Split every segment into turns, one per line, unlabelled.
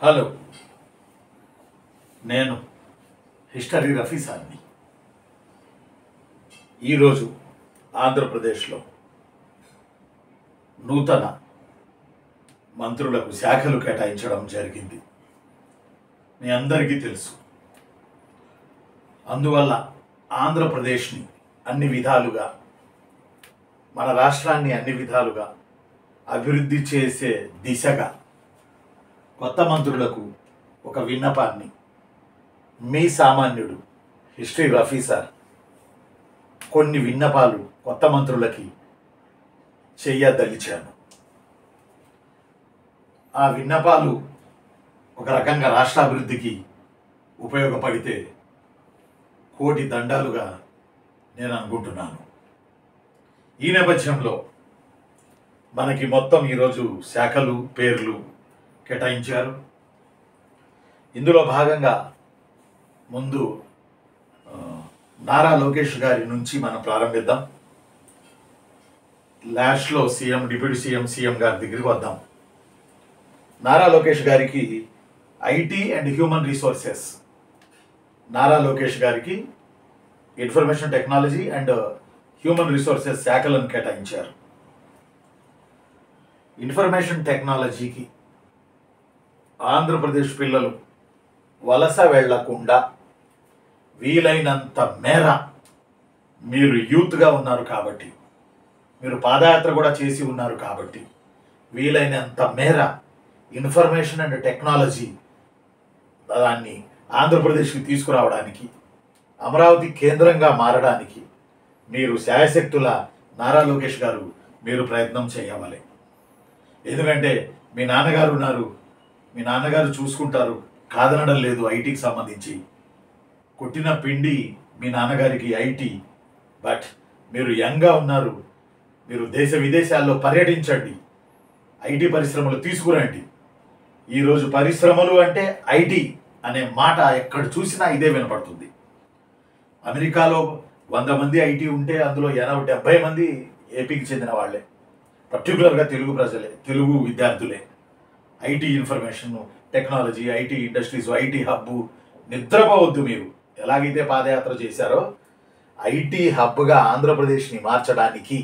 Hello, నేను history Rafi సార్ని. ఈరోజు ఆంధ్రప్రదేశ్లో నూతన మంత్రులకు శాఖలు కేటాయించడం జరిగింది. మీ అందరికీ తెలుసు. అందువల్ల ఆంధ్రప్రదేశ్ని అన్ని విధాలుగా, మన రాష్ట్రాన్ని అన్ని విధాలుగా అభివృద్ధి చేసే దిశగా కొత్త మంత్రులకు ఒక విన్నపాన్ని మీ సామాన్యుడు హిస్టరీ రఫీ సార్ కొన్ని విన్నపాలు కొత్త మంత్రులకి చెయ్యదలిచాను. ఆ విన్నపాలు ఒక రకంగా రాష్ట్ర అభివృద్ధికి ఉపయోగపడితే కోటి దండాలుగా నేను అనుకుంటున్నాను. ఈ నేపథ్యంలో మనకి మొత్తం ఈరోజు శాఖలు పేర్లు కేటాయించారు. ఇందులో భాగంగా ముందు నారా లోకేష్ గారి నుంచి మనం ప్రారంభిద్దాం. లాస్ట్లో సీఎం, డిప్యూటీ సీఎం గారి దగ్గరికి వద్దాం. నారా లోకేష్ గారికి IT and human resources, Nara Lokesh గారికి information technology and human resources శాఖలను కేటాయించారు. ఇన్ఫర్మేషన్ టెక్నాలజీకి ఆంధ్రప్రదేశ్ పిల్లలు వలస వెళ్లకుండా వీలైనంత మేర, మీరు యూత్గా ఉన్నారు కాబట్టి, మీరు పాదయాత్ర కూడా చేసి ఉన్నారు కాబట్టి, వీలైనంత మేర ఇన్ఫర్మేషన్ అండ్ టెక్నాలజీ దాన్ని ఆంధ్రప్రదేశ్కి తీసుకురావడానికి, అమరావతి కేంద్రంగా మారడానికి మీరు శాయశక్తుల నారా లోకేష్ గారు మీరు ప్రయత్నం చేయవాలి. ఎందుకంటే మీ నాన్నగారు ఉన్నారు, మీ నాన్నగారు చూసుకుంటారు, కాదనడం లేదు. ఐటీకి సంబంధించి కొట్టిన పిండి మీ నాన్నగారికి ఐటీ. బట్ మీరు యంగ్గా ఉన్నారు, మీరు దేశ విదేశాల్లో పర్యటించండి, ఐటీ పరిశ్రమలు తీసుకురండి. ఈరోజు పరిశ్రమలు అంటే ఐటీ అనే మాట ఎక్కడ చూసినా ఇదే వినపడుతుంది. అమెరికాలో 100 మంది ఐటీ ఉంటే అందులో 70 మంది ఏపీకి చెందిన వాళ్ళే, పర్టికులర్గా తెలుగు ప్రజలే, తెలుగు విద్యార్థులే. IT, information technology, IT industries, IT hub. నిద్రపోవద్దు. మీరు ఎలాగైతే పాదయాత్ర చేశారో ఐటీ హబ్గా ఆంధ్రప్రదేశ్ని మార్చడానికి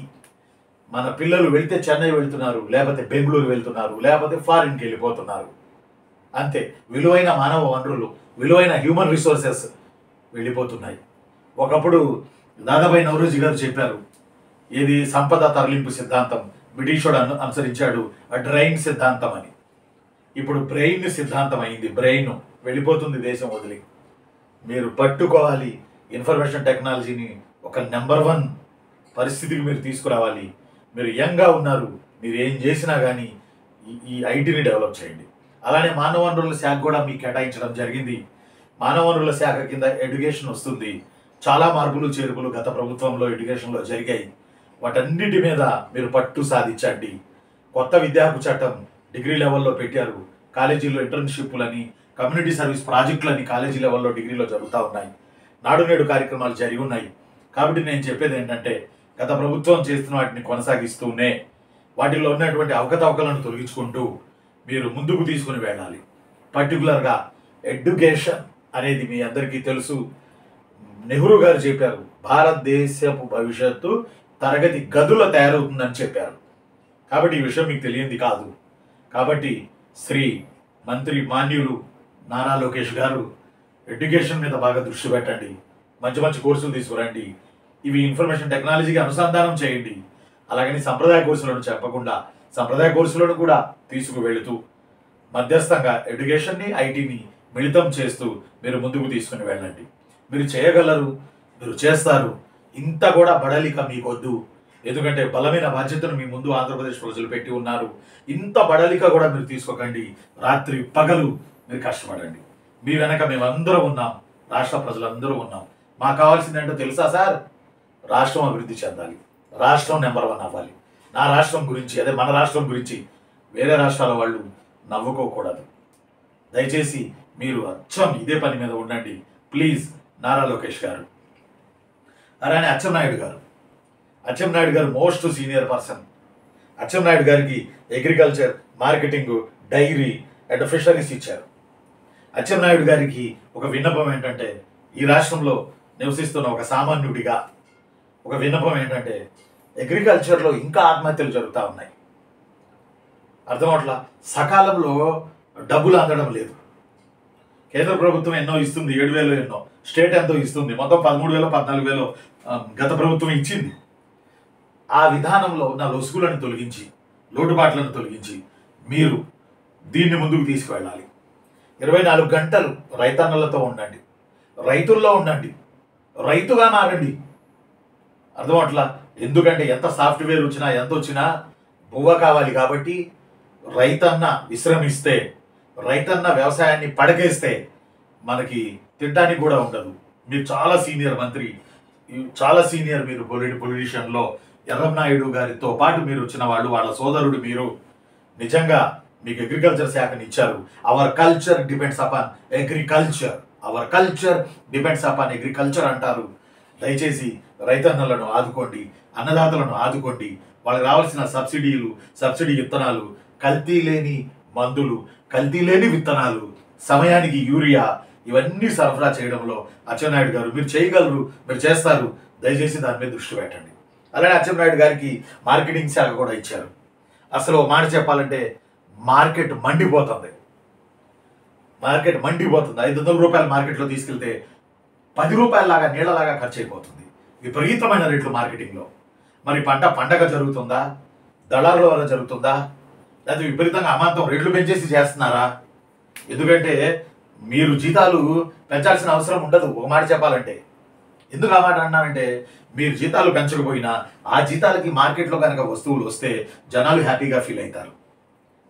మన పిల్లలు వెళ్తే చెన్నై వెళ్తున్నారు, లేకపోతే బెంగళూరు వెళ్తున్నారు, లేకపోతే ఫారిన్కి వెళ్ళిపోతున్నారు. అంతే. విలువైన మానవ వనరులు, విలువైన హ్యూమన్ రిసోర్సెస్ వెళ్ళిపోతున్నాయి. ఒకప్పుడు దాదాబాయి నౌరోజీ గారు చెప్పారు, ఏది సంపద తరలింపు సిద్ధాంతం బ్రిటిషోడు అనుసరించాడు, డ్రైన్ సిద్ధాంతం అని. ఇప్పుడు బ్రెయిన్ సిద్ధాంతం అయింది. బ్రెయిన్ వెళ్ళిపోతుంది దేశం వదిలి. మీరు పట్టుకోవాలి. ఇన్ఫర్మేషన్ టెక్నాలజీని ఒక నెంబర్ 1 పరిస్థితికి మీరు తీసుకురావాలి. మీరు యంగ్గా ఉన్నారు, మీరు ఏం చేసినా కానీ ఈ ఐటీని డెవలప్ చేయండి. అలానే మానవ వనరుల శాఖ కూడా మీకు కేటాయించడం జరిగింది. మానవ వనరుల శాఖ కింద ఎడ్యుకేషన్ వస్తుంది. చాలా మార్పులు చేర్పులు గత ప్రభుత్వంలో ఎడ్యుకేషన్లో జరిగాయి. వాటన్నిటి మీద మీరు పట్టు సాధించండి. కొత్త విద్యా హక్కు చట్టం డిగ్రీ లెవెల్లో పెట్టారు. కాలేజీలో ఇంటర్న్షిప్లని, కమ్యూనిటీ సర్వీస్ ప్రాజెక్టులని కాలేజీ లెవెల్లో డిగ్రీలో జరుగుతూ ఉన్నాయి. నాడు నేడు కార్యక్రమాలు జరిగి ఉన్నాయి. కాబట్టి నేను చెప్పేది ఏంటంటే, గత ప్రభుత్వం చేస్తున్న వాటిని కొనసాగిస్తూనే వాటిల్లో ఉన్నటువంటి అవకతవకలను తొలగించుకుంటూ మీరు ముందుకు తీసుకుని వెళ్ళాలి. పర్టికులర్గా ఎడ్యుకేషన్ అనేది మీ అందరికీ తెలుసు. నెహ్రూ గారు చెప్పారు, భారతదేశపు భవిష్యత్తు తరగతి గదుల తయారవుతుందని చెప్పారు. కాబట్టి ఈ విషయం మీకు తెలియంది కాదు. కాబట్టి శ్రీ మంత్రి మాన్యులు నారా లోకేష్ గారు ఎడ్యుకేషన్ మీద బాగా దృష్టి పెట్టండి. మంచి మంచి కోర్సులు తీసుకురండి. ఇవి ఇన్ఫర్మేషన్ టెక్నాలజీకి అనుసంధానం చేయండి. అలాగని సంప్రదాయ కోర్సులను చెప్పకుండా సంప్రదాయ కోర్సులను కూడా తీసుకువెళుతూ మధ్యస్థంగా ఎడ్యుకేషన్ని, ఐటీని మిళితం చేస్తూ మీరు ముందుకు తీసుకుని వెళ్ళండి. మీరు చేయగలరు, మీరు చేస్తారు. ఇంత కూడా బడలిక మీకొద్దు. ఎందుకంటే బలమైన బాధ్యతను మీ ముందు ఆంధ్రప్రదేశ్ ప్రజలు పెట్టి ఉన్నారు. ఇంత బడలిక కూడా మీరు తీసుకోకండి. రాత్రి పగలు మీరు కష్టపడండి. మీ వెనక మేమందరం ఉన్నాం, రాష్ట్ర ప్రజలందరూ ఉన్నాం. మాకు కావాల్సింది ఏంటో తెలుసా సార్? రాష్ట్రం అభివృద్ధి చెందాలి, రాష్ట్రం నెంబర్ 1 అవ్వాలి. నా రాష్ట్రం గురించి, అదే మన రాష్ట్రం గురించి వేరే రాష్ట్రాల వాళ్ళు నవ్వుకోకూడదు. దయచేసి మీరు అచ్చం ఇదే పని మీద ఉండండి ప్లీజ్. నారా లోకేష్ గారు, అలానే అచ్చెన్నాయుడు గారు మోస్ట్ సీనియర్ పర్సన్. అచ్చెన్నాయుడు గారికి agriculture, marketing, dairy and fisheries ఇచ్చారు. అచ్చెన్నాయుడు గారికి ఒక విన్నపం ఏంటంటే, ఈ రాష్ట్రంలో నివసిస్తున్న ఒక సామాన్యుడిగా ఒక విన్నపం ఏంటంటే, అగ్రికల్చర్లో ఇంకా ఆత్మహత్యలు జరుగుతూ ఉన్నాయి. అర్థమవట్లా. సకాలంలో డబ్బులు అందడం లేదు. కేంద్ర ప్రభుత్వం ఎన్నో ఇస్తుంది, 7,000 ఎన్నో, స్టేట్ ఎంతో ఇస్తుంది, మొత్తం 13,000 14,000 గత ప్రభుత్వం ఇచ్చింది. ఆ విధానంలో ఉన్న లొసుగులను తొలగించి, లోటుబాట్లను తొలగించి మీరు దీన్ని ముందుకు తీసుకువెళ్ళాలి. 24 గంటలు రైతన్నలతో ఉండండి, రైతుల్లో ఉండండి, రైతుగా మారండి. అర్థమవట్లా. ఎందుకంటే ఎంత సాఫ్ట్వేర్ వచ్చినా ఎంత వచ్చినా బువ్వ కావాలి. కాబట్టి రైతన్న విశ్రమిస్తే, రైతన్న వ్యవసాయాన్ని పడకేస్తే మనకి తినడానికి కూడా ఉండదు. మీరు చాలా సీనియర్ మంత్రి, చాలా సీనియర్, మీరు పొలిటీషియన్లో ఎర్రంనాయుడు గారితో పాటు మీరు వచ్చిన వాళ్ళు, వాళ్ళ సోదరుడు మీరు. నిజంగా మీకు అగ్రికల్చర్ శాఖని ఇచ్చారు. Our culture depends upon agriculture, our culture depends upon agriculture అంటారు. దయచేసి రైతన్నలను ఆదుకోండి, అన్నదాతలను ఆదుకోండి. వాళ్ళకి రావాల్సిన సబ్సిడీలు, సబ్సిడీ విత్తనాలు, కల్తీ లేని మందులు, కల్తీ లేని విత్తనాలు, సమయానికి యూరియా, ఇవన్నీ సరఫరా చేయడంలో అచ్చెన్నాయుడు గారు మీరు చేయగలరు, మీరు చేస్తారు. దయచేసి దాని మీద దృష్టి పెట్టండి. అలానే అచ్చెన్నాయుడు గారికి మార్కెటింగ్ శాఖ కూడా ఇచ్చారు. అసలు మాట చెప్పాలంటే మార్కెట్ మండిపోతుంది. 500 రూపాయల మార్కెట్లో తీసుకెళ్తే 10 రూపాయలలాగా నీళ్ళలాగా ఖర్చు అయిపోతుంది. విపరీతమైన రేట్లు మార్కెటింగ్లో. మరి పండగ జరుగుతుందా, దళారుల వల్ల జరుగుతుందా, లేకపోతే విపరీతంగా అమాంతం రేట్లు పెంచేసి చేస్తున్నారా? ఎందుకంటే మీరు జీతాలు పెంచాల్సిన అవసరం ఉండదు. ఒక మాట చెప్పాలంటే, ఎందుకు ఆ మాట అన్నానంటే, మీరు జీతాలు పెంచకపోయినా ఆ జీతాలకి మార్కెట్లో కనుక వస్తువులు వస్తే జనాలు హ్యాపీగా ఫీల్ అవుతారు.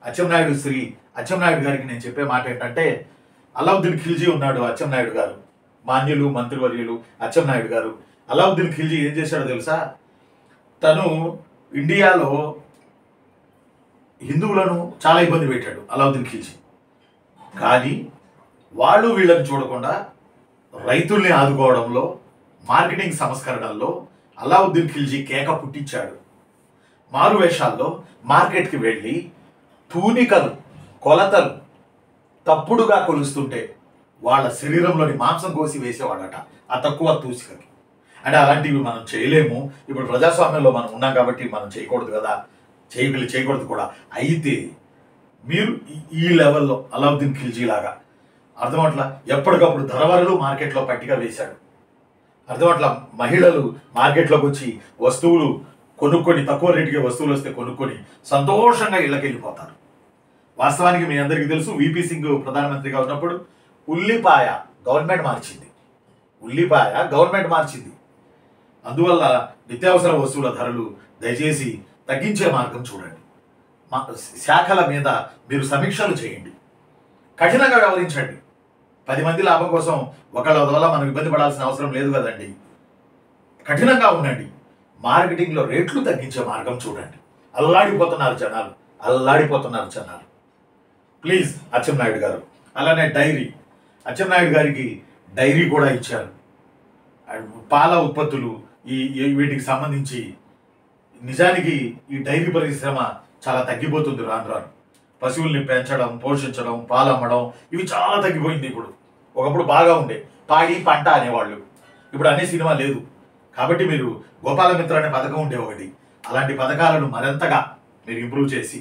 అచ్చెన్నాయుడు గారికి నేను చెప్పే మాట ఏంటంటే, అలావుద్దీన్ ఖిల్జీ ఉన్నాడు అచ్చెన్నాయుడు గారు, మాన్యులు మంత్రివర్యులు అచ్చెన్నాయుడు గారు. అలావుద్దీన్ ఖిల్జీ ఏం చేశాడో తెలుసా? తను ఇండియాలో హిందువులను చాలా ఇబ్బంది పెట్టాడు అలావుద్దీన్ ఖిల్జీ. కానీ వాళ్ళు వీళ్ళని చూడకుండా రైతుల్ని ఆదుకోవడంలో, మార్కెటింగ్ సంస్కరణల్లో అలావుద్దీన్ ఖిల్జీ కేక పుట్టించాడు. మారువేషాల్లో మార్కెట్కి వెళ్ళి తూనికలు, కొలతలు తప్పుడుగా కొలుస్తుంటే వాళ్ళ శరీరంలోని మాంసం కోసి వేసేవాడట ఆ తక్కువ తూసికకి. అంటే అలాంటివి మనం చేయలేము. ఇప్పుడు ప్రజాస్వామ్యంలో మనం ఉన్నాం కాబట్టి మనం చేయకూడదు కదా, చేయకూడదు కూడా. అయితే మీరు ఈ లెవెల్లో అలావుద్దీన్ ఖిల్జీ లాగా అర్థమట్లా ఎప్పటికప్పుడు ధరవరలు మార్కెట్లో పట్టిగా వేశాడు. అర్థమట్లా మహిళలు మార్కెట్లోకి వచ్చి వస్తువులు కొనుక్కొని, తక్కువ రేటుకి వస్తువులు వస్తే కొనుక్కొని సంతోషంగా ఇళ్ళకి వెళ్ళిపోతారు. వాస్తవానికి మీ అందరికీ తెలుసు, విపి సింగ్ ప్రధానమంత్రిగా ఉన్నప్పుడు ఉల్లిపాయ గవర్నమెంట్ మార్చింది. అందువల్ల నిత్యావసర వస్తువుల ధరలు దయచేసి తగ్గించే మార్గం చూడండి. శాఖల మీద మీరు సమీక్షలు చేయండి, కఠినంగా వ్యవహరించండి. 10 మంది లాభం కోసం ఒకళ్ళ వల్ల మనం ఇబ్బంది పడాల్సిన అవసరం లేదు కదండి. కఠినంగా ఉండండి. మార్కెటింగ్లో రేట్లు తగ్గించే మార్గం చూడండి. అల్లాడిపోతున్నారు జనాలు. ప్లీజ్ అచ్చెన్నాయుడు గారు. అలానే అచ్చెన్నాయుడు గారికి డైరీ కూడా ఇచ్చారు. పాల ఉత్పత్తులు వీటికి సంబంధించి నిజానికి ఈ డైరీ పరిశ్రమ చాలా తగ్గిపోతుంది రాను. పశువుల్ని పెంచడం, పోషించడం, పాలు అమ్మడం ఇవి చాలా తగ్గిపోయింది. ఇప్పుడు ఒకప్పుడు బాగా ఉండే పాడి పంట అనేవాళ్ళు, ఇప్పుడు అనే సినిమా లేదు. కాబట్టి మీరు గోపాలమిత్ర అనే పథకం ఉండే ఒకటి, అలాంటి పథకాలను మరింతగా మీరు ఇంప్రూవ్ చేసి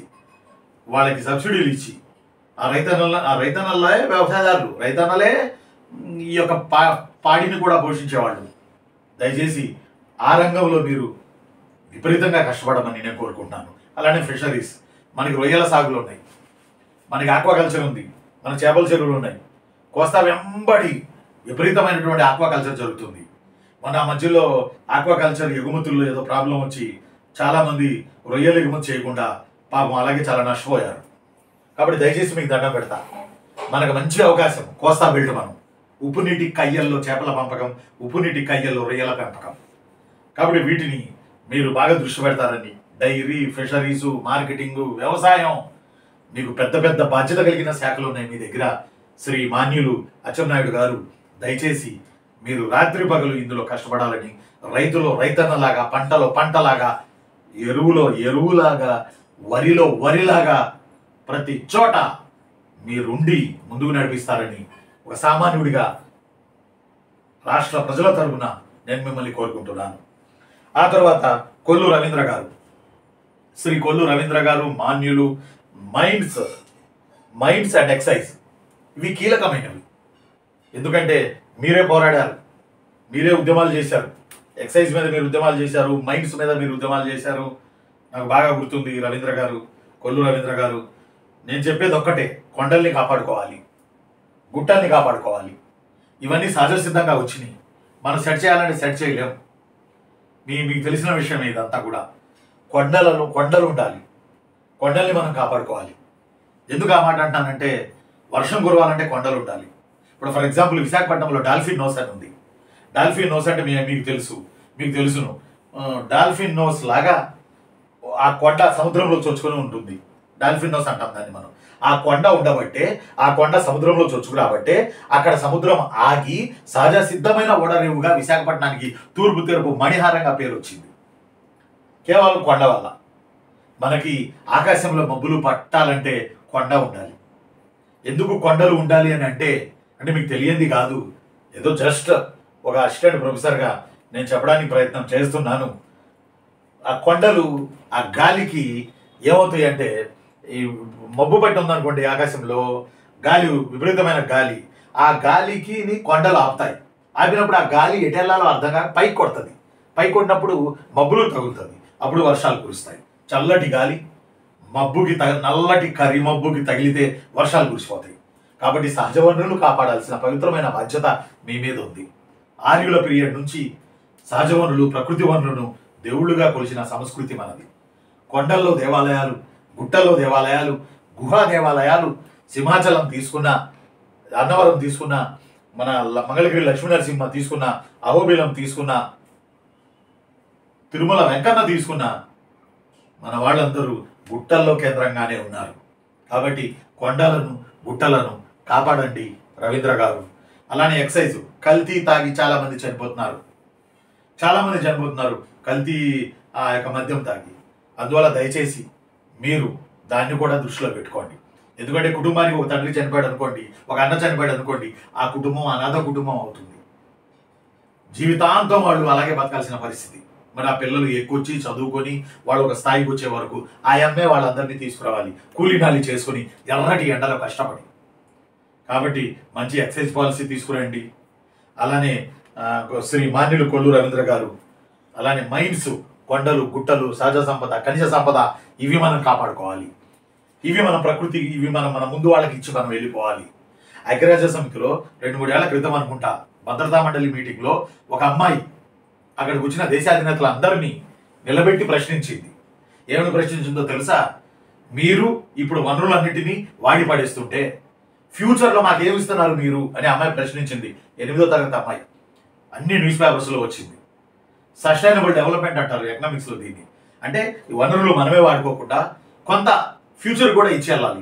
వాళ్ళకి సబ్సిడీలు ఇచ్చి ఆ రైతన్నలే వ్యవసాయదారులు, రైతన్నలే ఈ యొక్క పాడిని కూడా పోషించేవాళ్ళు. దయచేసి ఆ రంగంలో మీరు విపరీతంగా కష్టపడమని నేను కోరుకుంటున్నాను. అలానే ఫిషరీస్, మనకి రొయ్యల సాగులు ఉన్నాయి, మనకి ఆక్వాకల్చర్ ఉంది, మన చేపల చెరువులు ఉన్నాయి. కోస్తా వెంబడి విపరీతమైనటువంటి ఆక్వాకల్చర్ జరుగుతుంది. మన మధ్యలో ఆక్వాకల్చర్ ఎగుమతుల్లో ఏదో ప్రాబ్లం వచ్చి చాలామంది రొయ్యలు ఎగుమతి చేయకుండా పాపం అలాగే చాలా నష్టపోయారు. కాబట్టి దయచేసి మీకు దండం పెడతా, మనకు మంచి అవకాశం కోస్తా బెల్ట్. మనం ఉప్పు నీటి కయ్యల్లో చేపల పెంపకం, ఉప్పు నీటి కయ్యల్లో రొయ్యల పెంపకం. కాబట్టి వీటిని మీరు బాగా దృష్టి పెడతారని, డైరీ, ఫిషరీసు, మార్కెటింగు, వ్యవసాయం, మీకు పెద్ద బాధ్యత కలిగిన శాఖలు ఉన్నాయి మీ దగ్గర. శ్రీ మాన్యులు అచ్చెన్నాయుడు గారు, దయచేసి మీరు రాత్రి పగలు ఇందులో కష్టపడాలని, రైతులో రైతన్నలాగా, పంటలో పంటలాగా, ఎరువులో ఎరువులాగా, వరిలో వరిలాగా ప్రతి చోట మీరుండి ముందుకు నడిపిస్తారని ఒక సామాన్యుడిగా రాష్ట్ర ప్రజల తరపున నేను మిమ్మల్ని కోరుకుంటున్నాను. ఆ తర్వాత కొల్లు రవీంద్ర గారు, శ్రీ కొల్లు రవీంద్ర గారు మాన్యులు, మైండ్స్ అండ్ ఎక్సైజ్ ఇవి కీలకమైనవి. ఎందుకంటే మీరే పోరాడారు, మీరే ఉద్యమాలు చేశారు. ఎక్సైజ్ మీద మీరు ఉద్యమాలు చేశారు, మైండ్స్ మీద మీరు ఉద్యమాలు చేశారు. నాకు బాగా గుర్తుంది రవీంద్ర గారు, కొల్లు రవీంద్ర గారు. నేను చెప్పేది ఒక్కటే, కొండల్ని కాపాడుకోవాలి, గుట్టల్ని కాపాడుకోవాలి. ఇవన్నీ సహజ సిద్ధంగా వచ్చినాయి. మనం సెట్ చేయాలంటే సెట్ చేయలేం. మీకు తెలిసిన విషయం ఇదంతా కూడా. కొండలు ఉండాలి, కొండల్ని మనం కాపాడుకోవాలి. ఎందుకు ఆ మాట అంటానంటే, వర్షం కురవాలంటే కొండలు ఉండాలి. ఇప్పుడు ఫర్ ఎగ్జాంపుల్ విశాఖపట్నంలో డాల్ఫిన్ నోస్ అని ఉంది. డాల్ఫిన్ నోస్ అంటే మీకు తెలుసును. డాల్ఫిన్ నోస్ లాగా ఆ కొండ సముద్రంలో చొచ్చుకొని ఉంటుంది. డాల్ఫిన్ నోస్ అంటాం దాన్ని మనం. ఆ కొండ ఉండబట్టే, ఆ కొండ సముద్రంలో చొచ్చుకు రాబట్టే అక్కడ సముద్రం ఆగి సహజ సిద్ధమైన ఓడరేవుగా విశాఖపట్నానికి తూర్పు తెరుపు మణిహారంగా పేరు వచ్చింది. కేవలం కొండ వల్ల. మనకి ఆకాశంలో మబ్బులు పట్టాలంటే కొండ ఉండాలి. ఎందుకు కొండలు ఉండాలి అని అంటే మీకు తెలియంది కాదు, ఏదో జస్ట్ ఒక అసిస్టెంట్ ప్రొఫెసర్గా నేను చెప్పడానికి ప్రయత్నం చేస్తున్నాను. ఆ కొండలు ఆ గాలికి ఏమవుతాయి అంటే, ఈ మబ్బు పట్టి ఉందనుకోండి ఆకాశంలో, గాలి విపరీతమైన గాలి, ఆ గాలికి కొండలు ఆపుతాయి. ఆపినప్పుడు ఆ గాలి ఎటెళ్లాలో అర్థం కాక పైకి కొడుతుంది. పైకి కొట్టినప్పుడు మబ్బులు తగులుతుంది. అప్పుడు వర్షాలు కురుస్తాయి. చల్లటి గాలి నల్లటి కరి మబ్బుకి తగిలితే వర్షాలు కురిసిపోతాయి. కాబట్టి సహజ వనరులు కాపాడాల్సిన పవిత్రమైన బాధ్యత మీ మీద ఉంది. ఆర్యుల పీరియడ్ నుంచి సహజ వనరులు, ప్రకృతి వనరులను దేవుళ్ళుగా కొలిచిన సంస్కృతి మనది. కొండల్లో దేవాలయాలు, గుట్టల్లో దేవాలయాలు, గుహా దేవాలయాలు, సింహాచలం తీసుకున్న, అన్నవరం తీసుకున్న, మన మంగళగిరి లక్ష్మీనరసింహ తీసుకున్న, అహోబిలం తీసుకున్న, తిరుమల వెంకన్న తీసుకున్న, మన వాళ్ళందరూ గుట్టల్లో కేంద్రంగానే ఉన్నారు. కాబట్టి కొండలను, గుట్టలను కాపాడండి రవీంద్ర గారు. అలానే ఎక్సైజ్, కల్తీ తాగి చాలా మంది చనిపోతున్నారు కల్తీ ఆ యొక్క మద్యం తాగి. అందువల్ల దయచేసి మీరు దాన్ని కూడా దృష్టిలో పెట్టుకోండి. ఎందుకంటే కుటుంబానికి ఒక తండ్రి చనిపోయాడు అనుకోండి, ఒక అన్న చనిపోయాడు అనుకోండి, ఆ కుటుంబం అనాథ కుటుంబం అవుతుంది. జీవితాంతం వాళ్ళు అలాగే బతకాల్సిన పరిస్థితి. మరి ఆ పిల్లలు ఎక్కువచ్చి చదువుకొని వాళ్ళు ఒక స్థాయికి వచ్చే వరకు ఆ అమ్మే వాళ్ళందరినీ తీసుకురావాలి, కూలీనాలి చేసుకొని ఎర్రటి ఎండలో కష్టపడి. కాబట్టి మంచి ఎక్సైజ్ పాలసీ తీసుకురండి. అలానే శ్రీ మాన్యులు కొల్లు రవీంద్ర గారు, అలానే మైన్స్, కొండలు, గుట్టలు, సహజ సంపద, ఖనిజ సంపద ఇవి మనం కాపాడుకోవాలి. ఇవి మన ప్రకృతి, ఇవి మన ముందు వాళ్ళకి ఇచ్చి మనం వెళ్ళిపోవాలి. ఐక్యరాజ్య సమితిలో 2-3 ఏళ్ల క్రితం అనుకుంటా భద్రతా మండలి మీటింగ్లో ఒక అమ్మాయి అక్కడికి వచ్చిన దేశాధినేతలందరినీ నిలబెట్టి ప్రశ్నించింది. ఏమని ప్రశ్నించిందో తెలుసా? మీరు ఇప్పుడు వనరులన్నిటినీ వాడి పడేస్తుంటే ఫ్యూచర్లో మాకేమిస్తున్నారు మీరు అని అమ్మాయి ప్రశ్నించింది. 8వ తరగతి అమ్మాయి. అన్ని న్యూస్ పేపర్స్లో వచ్చింది. సస్టైనబుల్ డెవలప్మెంట్ అంటారు ఎకనామిక్స్లో దీన్ని. అంటే ఈ వనరులు మనమే వాడుకోకుండా కొంత ఫ్యూచర్ కూడా ఇచ్చేయాలి.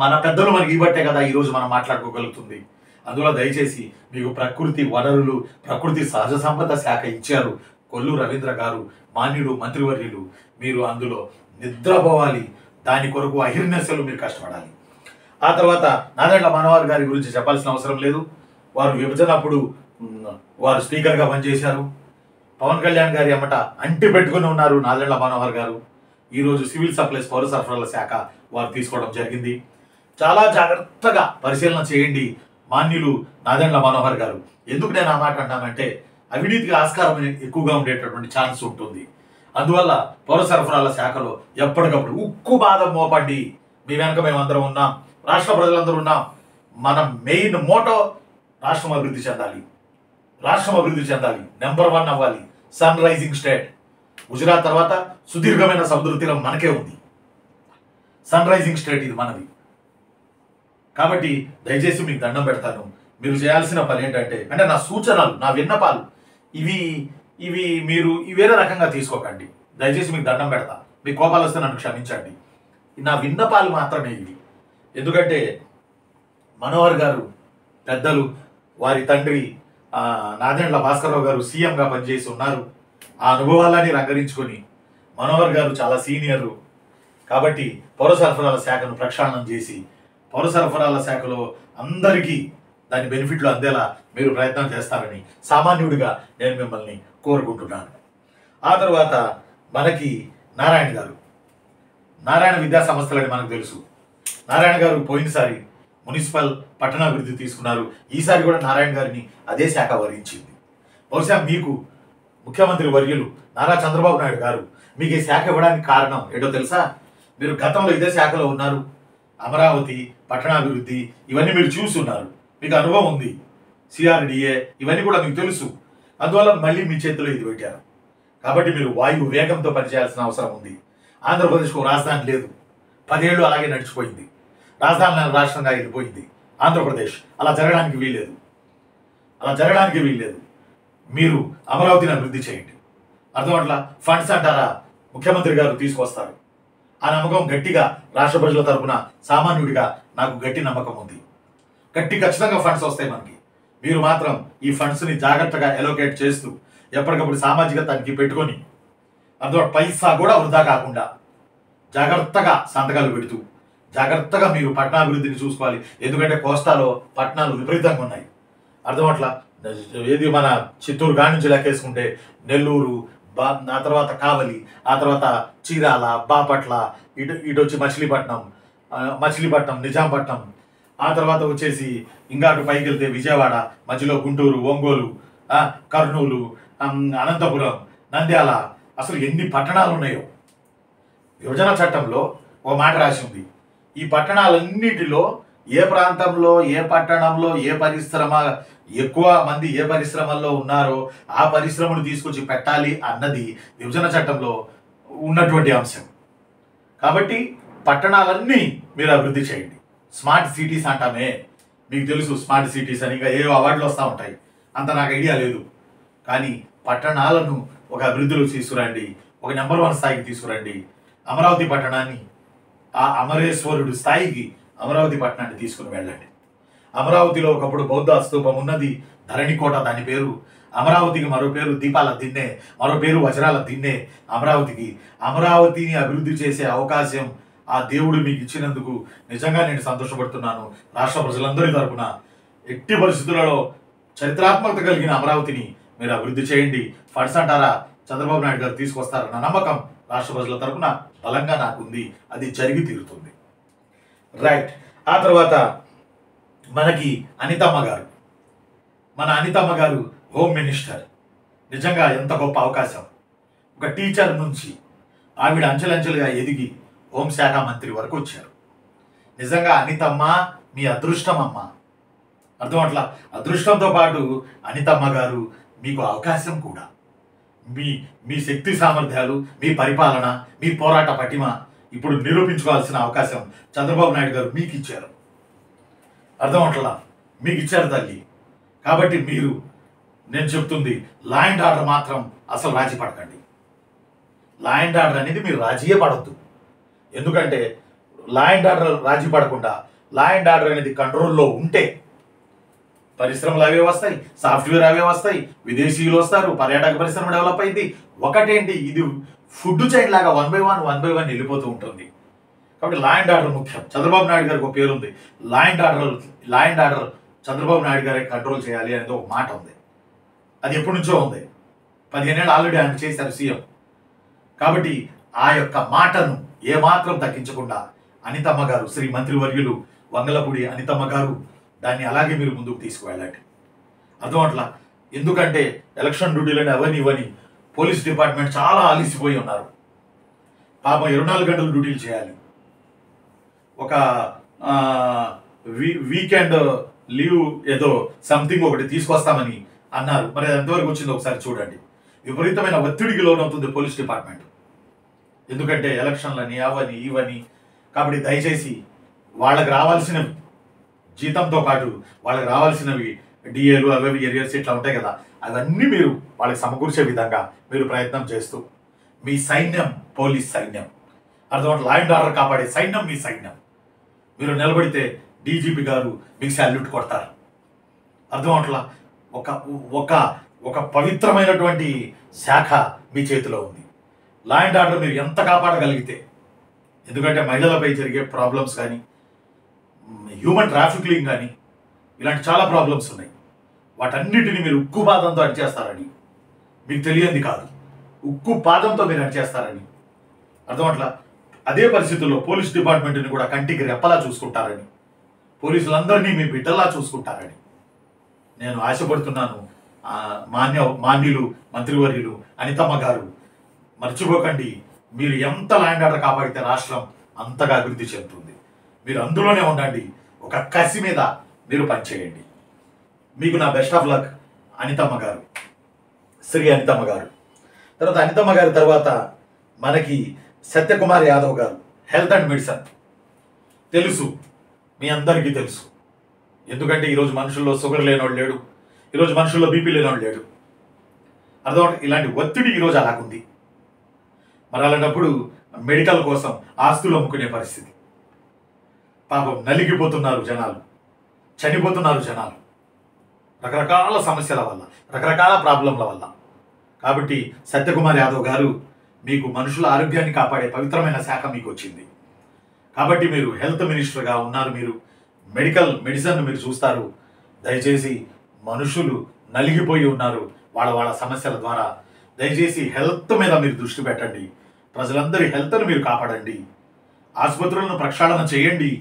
మన పెద్దలు మనకి ఇవ్వట్టే కదా ఈరోజు మనం మాట్లాడుకోగలుగుతుంది. అందువల్ల దయచేసి మీకు ప్రకృతి వనరులు, ప్రకృతి సహజ సంపద శాఖ ఇచ్చారు కొల్లు రవీంద్ర గారు, మాన్యుడు, మంత్రివర్యులు. మీరు అందులో నిద్రపోవాలి. దాని కొరకు అహిర్నిశలు మీరు కష్టపడాలి. ఆ తర్వాత నాదెండ్ల మనోహర్ గారి గురించి చెప్పాల్సిన అవసరం లేదు. వారు విభజనప్పుడు వారు స్పీకర్గా పనిచేశారు. పవన్ కళ్యాణ్ గారి అమ్మట అంటి పెట్టుకుని ఉన్నారు నాదెండ్ల మనోహర్ గారు. ఈరోజు సివిల్ సప్లైస్, పౌర సరఫరాల శాఖ వారు తీసుకోవడం జరిగింది. చాలా జాగ్రత్తగా పరిశీలన చేయండి మాన్యులు నాదెండ్ల మనోహర్ గారు. ఎందుకు నేను ఆ మాట అంటానంటే, అవినీతికి ఆస్కారం ఎక్కువగా ఉండేటటువంటి ఛాన్స్ ఉంటుంది. అందువల్ల పౌర సరఫరాల శాఖలో ఎప్పటికప్పుడు ఉక్కు బాధ మోపండి. మీ వెనక మేమందరం ఉన్నాం, రాష్ట్ర ప్రజలందరూ ఉన్నాం. మన మెయిన్ మోటో రాష్ట్రం అభివృద్ధి చెందాలి, నెంబర్ 1 అవ్వాలి, సన్ రైజింగ్ స్టేట్. గుజరాత్ తర్వాత సుదీర్ఘమైన సముద్ర తీరం మనకే ఉంది. సన్ రైజింగ్ స్టేట్ ఇది మనది. కాబట్టి దయచేసి మీకు దండం పెడతాను. మీరు చేయాల్సిన పని ఏంటంటే, నా సూచనలు, నా విన్నపాలు ఇవి మీరు వేరే రకంగా తీసుకోకండి. దయచేసి మీకు దండం పెడతా. మీ కోపాలు వస్తే నన్ను క్షమించండి. నా విన్నపాలు మాత్రమే ఇవి. ఎందుకంటే మనోహర్ గారు పెద్దలు, వారి తండ్రి నాదెండ్ల భాస్కరరావు గారు సీఎంగా పనిచేసి ఉన్నారు. ఆ అనుభవాలని రంగరించుకొని మనోహర్ గారు చాలా సీనియరు. కాబట్టి పౌర సరఫరాల శాఖను ప్రక్షాళనం చేసి పౌర సరఫరాల శాఖలో అందరికీ దాని బెనిఫిట్లు అందేలా మీరు ప్రయత్నం చేస్తారని సామాన్యుడిగా నేను మిమ్మల్ని కోరుకుంటున్నాను. ఆ తర్వాత మనకి నారాయణ గారు, నారాయణ విద్యా సంస్థలని మనకు తెలుసు. నారాయణ గారు పోయినసారి మున్సిపల్ పట్టణాభివృద్ధి తీసుకున్నారు. ఈసారి కూడా నారాయణ గారిని అదే శాఖ వరించింది. బహుశా మీకు ముఖ్యమంత్రి వర్యులు నారా చంద్రబాబు నాయుడు గారు మీకు ఈ శాఖ ఇవ్వడానికి కారణం ఏంటో తెలుసా? మీరు గతంలో ఇదే శాఖలో ఉన్నారు. అమరావతి, పట్టణాభివృద్ధి ఇవన్నీ మీరు చూస్తున్నారు, మీకు అనుభవం ఉంది. సిఆర్డిఏ ఇవన్నీ కూడా మీకు తెలుసు. అందువల్ల మళ్ళీ మీ చేతిలో ఇది పెట్టారు. కాబట్టి మీరు వాయువు వేగంతో పనిచేయాల్సిన అవసరం ఉంది. ఆంధ్రప్రదేశ్కు రాజధాని లేదు, 10 ఏళ్ళు అలాగే నడిచిపోయింది. రాజధాని రాష్ట్రంగా వెళ్ళిపోయింది ఆంధ్రప్రదేశ్. అలా జరగడానికి వీల్లేదు, అలా జరగడానికి వీల్లేదు. మీరు అమరావతిని అభివృద్ధి చేయండి. అర్థమట్లా ఫండ్స్ అంటారా, ముఖ్యమంత్రి గారు తీసుకొస్తారు. ఆ నమ్మకం గట్టిగా రాష్ట్ర ప్రజల తరపున సామాన్యుడిగా నాకు గట్టి నమ్మకం ఉంది. ఖచ్చితంగా ఫండ్స్ వస్తాయి మనకి. మీరు మాత్రం ఈ ఫండ్స్ని జాగ్రత్తగా ఎలోకేట్ చేస్తూ ఎప్పటికప్పుడు సామాజిక తనిఖీ పెట్టుకొని అందులో పైసా కూడా వృధా కాకుండా జాగ్రత్తగా సంతకాలు పెడుతూ జాగ్రత్తగా మీరు పట్టణాభివృద్ధిని చూసుకోవాలి. ఎందుకంటే కోస్తాలో పట్టణాలు విపరీతంగా ఉన్నాయి. అర్థమట్లా ఏది మన చిత్తూరు కాడి నుంచి లెక్కేసుకుంటే నెల్లూరు, ఆ తర్వాత కావలి, ఆ తర్వాత చీరాల, బాపట్ల, ఇటు వచ్చి మచిలీపట్నం, నిజాంపట్నం, ఆ తర్వాత వచ్చేసి ఇంకా అటు పైకి వెళ్తే విజయవాడ, మధ్యలో గుంటూరు, ఒంగోలు, కర్నూలు, అనంతపురం, నంద్యాల, అసలు ఎన్ని పట్టణాలు ఉన్నాయో. విభజన చట్టంలో ఒక మాట రాసి ఉంది, ఈ పట్టణాలన్నిటిలో ఏ ప్రాంతంలో, ఏ పట్టణంలో, ఏ పరిశ్రమ ఎక్కువ మంది ఏ పరిశ్రమల్లో ఉన్నారో ఆ పరిశ్రమను తీసుకొచ్చి పెట్టాలి అన్నది విభజన చట్టంలో ఉన్నటువంటి అంశం. కాబట్టి పట్టణాలన్నీ మీరు అభివృద్ధి చేయండి. స్మార్ట్ సిటీస్ అంటామే, మీకు తెలుసు స్మార్ట్ సిటీస్ అని ఇంకా ఏ అవార్డులు వస్తూ ఉంటాయి, అంత నాకు ఐడియా లేదు. కానీ పట్టణాలను ఒక అభివృద్ధిలో తీసుకురండి, ఒక నెంబర్ 1 స్థాయికి తీసుకురండి. అమరావతి పట్టణాన్ని ఆ అమరేశ్వరుడు స్థాయికి అమరావతి పట్టణాన్ని తీసుకుని వెళ్ళండి. అమరావతిలో ఒకప్పుడు బౌద్ధ స్తూపం ఉన్నది, ధరణికోట దాని పేరు. అమరావతికి మరో పేరు దీపాల దిన్నె, మరో పేరు వజ్రాల దిన్నె. అమరావతిని అభివృద్ధి చేసే అవకాశం ఆ దేవుడు మీకు ఇచ్చినందుకు నిజంగా నేను సంతోషపడుతున్నాను. రాష్ట్ర ప్రజలందరి తరపున ఎట్టి పరిస్థితులలో చరిత్రాత్మకత కలిగిన అమరావతిని మీరు అభివృద్ధి చేయండి. ఫండ్స్ అంటారా, చంద్రబాబు నాయుడు గారు తీసుకొస్తారన్న నమ్మకం రాష్ట్ర ప్రజల తరపున బలంగా నాకుంది. అది జరిగి తీరుతుంది. రైట్. ఆ తర్వాత మనకి అనితమ్మ గారు, మన అనితమ్మ గారు హోమ్ మినిస్టర్. నిజంగా ఎంత గొప్ప అవకాశం. ఒక టీచర్ నుంచి ఆవిడ అంచెలంచెలుగా ఎదిగి హోంశాఖ మంత్రి వరకు వచ్చారు. నిజంగా అనితమ్మ మీ అదృష్టం అమ్మ. అర్థమట్లా అదృష్టంతో పాటు అనితమ్మ గారు మీకు అవకాశం కూడా. మీ శక్తి సామర్థ్యాలు, మీ పరిపాలన, మీ పోరాట పటిమ ఇప్పుడు నిరూపించుకోవాల్సిన అవకాశం చంద్రబాబు నాయుడు గారు మీకు ఇచ్చారు. అర్థమట్లా మీకు ఇచ్చారు తల్లి. కాబట్టి మీరు, నేను చెప్తుంది, లా అండ్ ఆర్డర్ మాత్రం అసలు రాజీ పడకండి. లా అండ్ ఆర్డర్ అనేది మీరు రాజీయే పడద్దు. ఎందుకంటే లా అండ్ ఆర్డర్ రాజీ పడకుండా లా అండ్ ఆర్డర్ అనేది కంట్రోల్లో ఉంటే పరిశ్రమలు అవే వస్తాయి, సాఫ్ట్వేర్ అవే వస్తాయి, విదేశీయులు వస్తారు, పర్యాటక పరిశ్రమ డెవలప్ అయింది. ఒకటేంటి, ఇది ఫుడ్ చైన్ లాగా 1 by 1 వెళ్ళిపోతూ ఉంటుంది. కాబట్టి లా అండ్ ఆర్డర్ ముఖ్యం. చంద్రబాబు నాయుడు గారికి ఒక పేరు ఉంది, law and order Chandrababu Naidu గారే కంట్రోల్ చేయాలి అనేది ఒక మాట ఉంది. అది ఎప్పటి నుంచో ఉంది. 15 ఏళ్ళు ఆల్రెడీ ఆయన చేశారు సీఎం. కాబట్టి ఆ యొక్క మాటను ఏమాత్రం తగ్గించకుండా అనితమ్మ గారు, శ్రీ మంత్రివర్యులు వంగలపూడి అనితమ్మ గారు, దాన్ని అలాగే మీరు ముందుకు తీసుకువెళ్ళండి. అర్థమట్లా ఎందుకంటే ఎలక్షన్ డ్యూటీలని అవని ఇవని పోలీస్ డిపార్ట్మెంట్ చాలా అలిసిపోయి ఉన్నారు. పాపం 24 గంటలు డ్యూటీలు చేయాలి. ఒక వీకెండ్ లీవ్ ఏదో సంథింగ్ ఒకటి తీసుకొస్తామని అన్నారు. మరి ఎంతవరకు వచ్చిందో ఒకసారి చూడండి. విపరీతమైన ఒత్తిడికి లోనవుతుంది పోలీస్ డిపార్ట్మెంట్. ఎందుకంటే ఎలక్షన్లని అవని ఇవని. కాబట్టి దయచేసి వాళ్ళకి రావాల్సినవి జీతంతో పాటు వాళ్ళకి రావాల్సినవి డిఏలు అవి ఏరియర్స్ ఇట్లా ఉంటాయి కదా, అవన్నీ మీరు వాళ్ళకి సమకూర్చే విధంగా మీరు ప్రయత్నం చేస్తూ మీ సైన్యం పోలీస్ సైన్యం, అర్థం లా అండ్ ఆర్డర్ కాపాడే సైన్యం మీ సైన్యం. మీరు నిలబడితే డీజీపీ గారు మీకు శాల్యూట్ కొడతారు. అర్థం అట్లా ఒక ఒక ఒక పవిత్రమైనటువంటి శాఖ మీ చేతిలో ఉంది. లా అండ్ ఆర్డర్ మీరు ఎంత కాపాడగలిగితే, ఎందుకంటే మహిళలపై జరిగే ప్రాబ్లమ్స్ కానీ హ్యూమన్ ట్రాఫికింగ్ కానీ ఇలాంటి చాలా ప్రాబ్లమ్స్ ఉన్నాయి. వాటన్నిటిని మీరు ఉక్కు పాదంతో అణిచేస్తారని మీకు తెలియంది కాదు. ఉక్కు పాదంతో మీరు అణిచేస్తారని అర్థమట్లా. అదే పరిస్థితుల్లో పోలీస్ డిపార్ట్మెంట్ని కూడా కంటికి రెప్పలా చూసుకుంటారని, పోలీసులందరినీ మీ బిడ్డలా చూసుకుంటారని నేను ఆశపడుతున్నాను. మాన్యులు మంత్రివర్యులు అనితమ్మ గారు, మర్చిపోకండి, మీరు ఎంత ల్యాండ్ ఆర్డర్ కాపాడితే రాష్ట్రం అంతగా అభివృద్ధి చెందుతుంది. మీరు అందులోనే ఉండండి. ఒక కసి మీద మీరు పనిచేయండి. మీకు నా బెస్ట్ ఆఫ్ లక్ అనితమ్మ గారు, శ్రీ అనితమ్మ గారు. తర్వాత అనితమ్మ గారి తర్వాత మనకి సత్యకుమార్ యాదవ్ గారు, హెల్త్ అండ్ మెడిసిన్. తెలుసు, మీ అందరికీ తెలుసు. ఎందుకంటే ఈరోజు మనుషుల్లో షుగర్ లేనోడు లేడు, ఈరోజు మనుషుల్లో బీపీ లేనోడు లేడు. అర్థం. ఇలాంటి ఒత్తిడి ఈరోజు అలాగుంది. మరి అలాంటప్పుడు మెడికల్ కోసం ఆస్తులు అమ్ముకునే పరిస్థితి. పాపం నలిగిపోతున్నారు జనాలు, చనిపోతున్నారు జనాలు రకరకాల సమస్యల వల్ల, రకరకాల ప్రాబ్లంల వల్ల. కాబట్టి సత్యకుమార్ యాదవ్ గారు, మీకు మనుషుల ఆరోగ్యాన్ని కాపాడే పవిత్రమైన శాఖ మీకు వచ్చింది. కాబట్టి మీరు హెల్త్ మినిస్టర్గా ఉన్నారు. మీరు మెడిసిన్ మీరు చూస్తారు. దయచేసి మనుషులు నలిగిపోయి ఉన్నారు వాళ్ళ సమస్యల ద్వారా. దయచేసి హెల్త్ మీద మీరు దృష్టి పెట్టండి. ప్రజలందరి హెల్త్ను మీరు కాపాడండి. ఆసుపత్రులను ప్రక్షాళన చేయండి.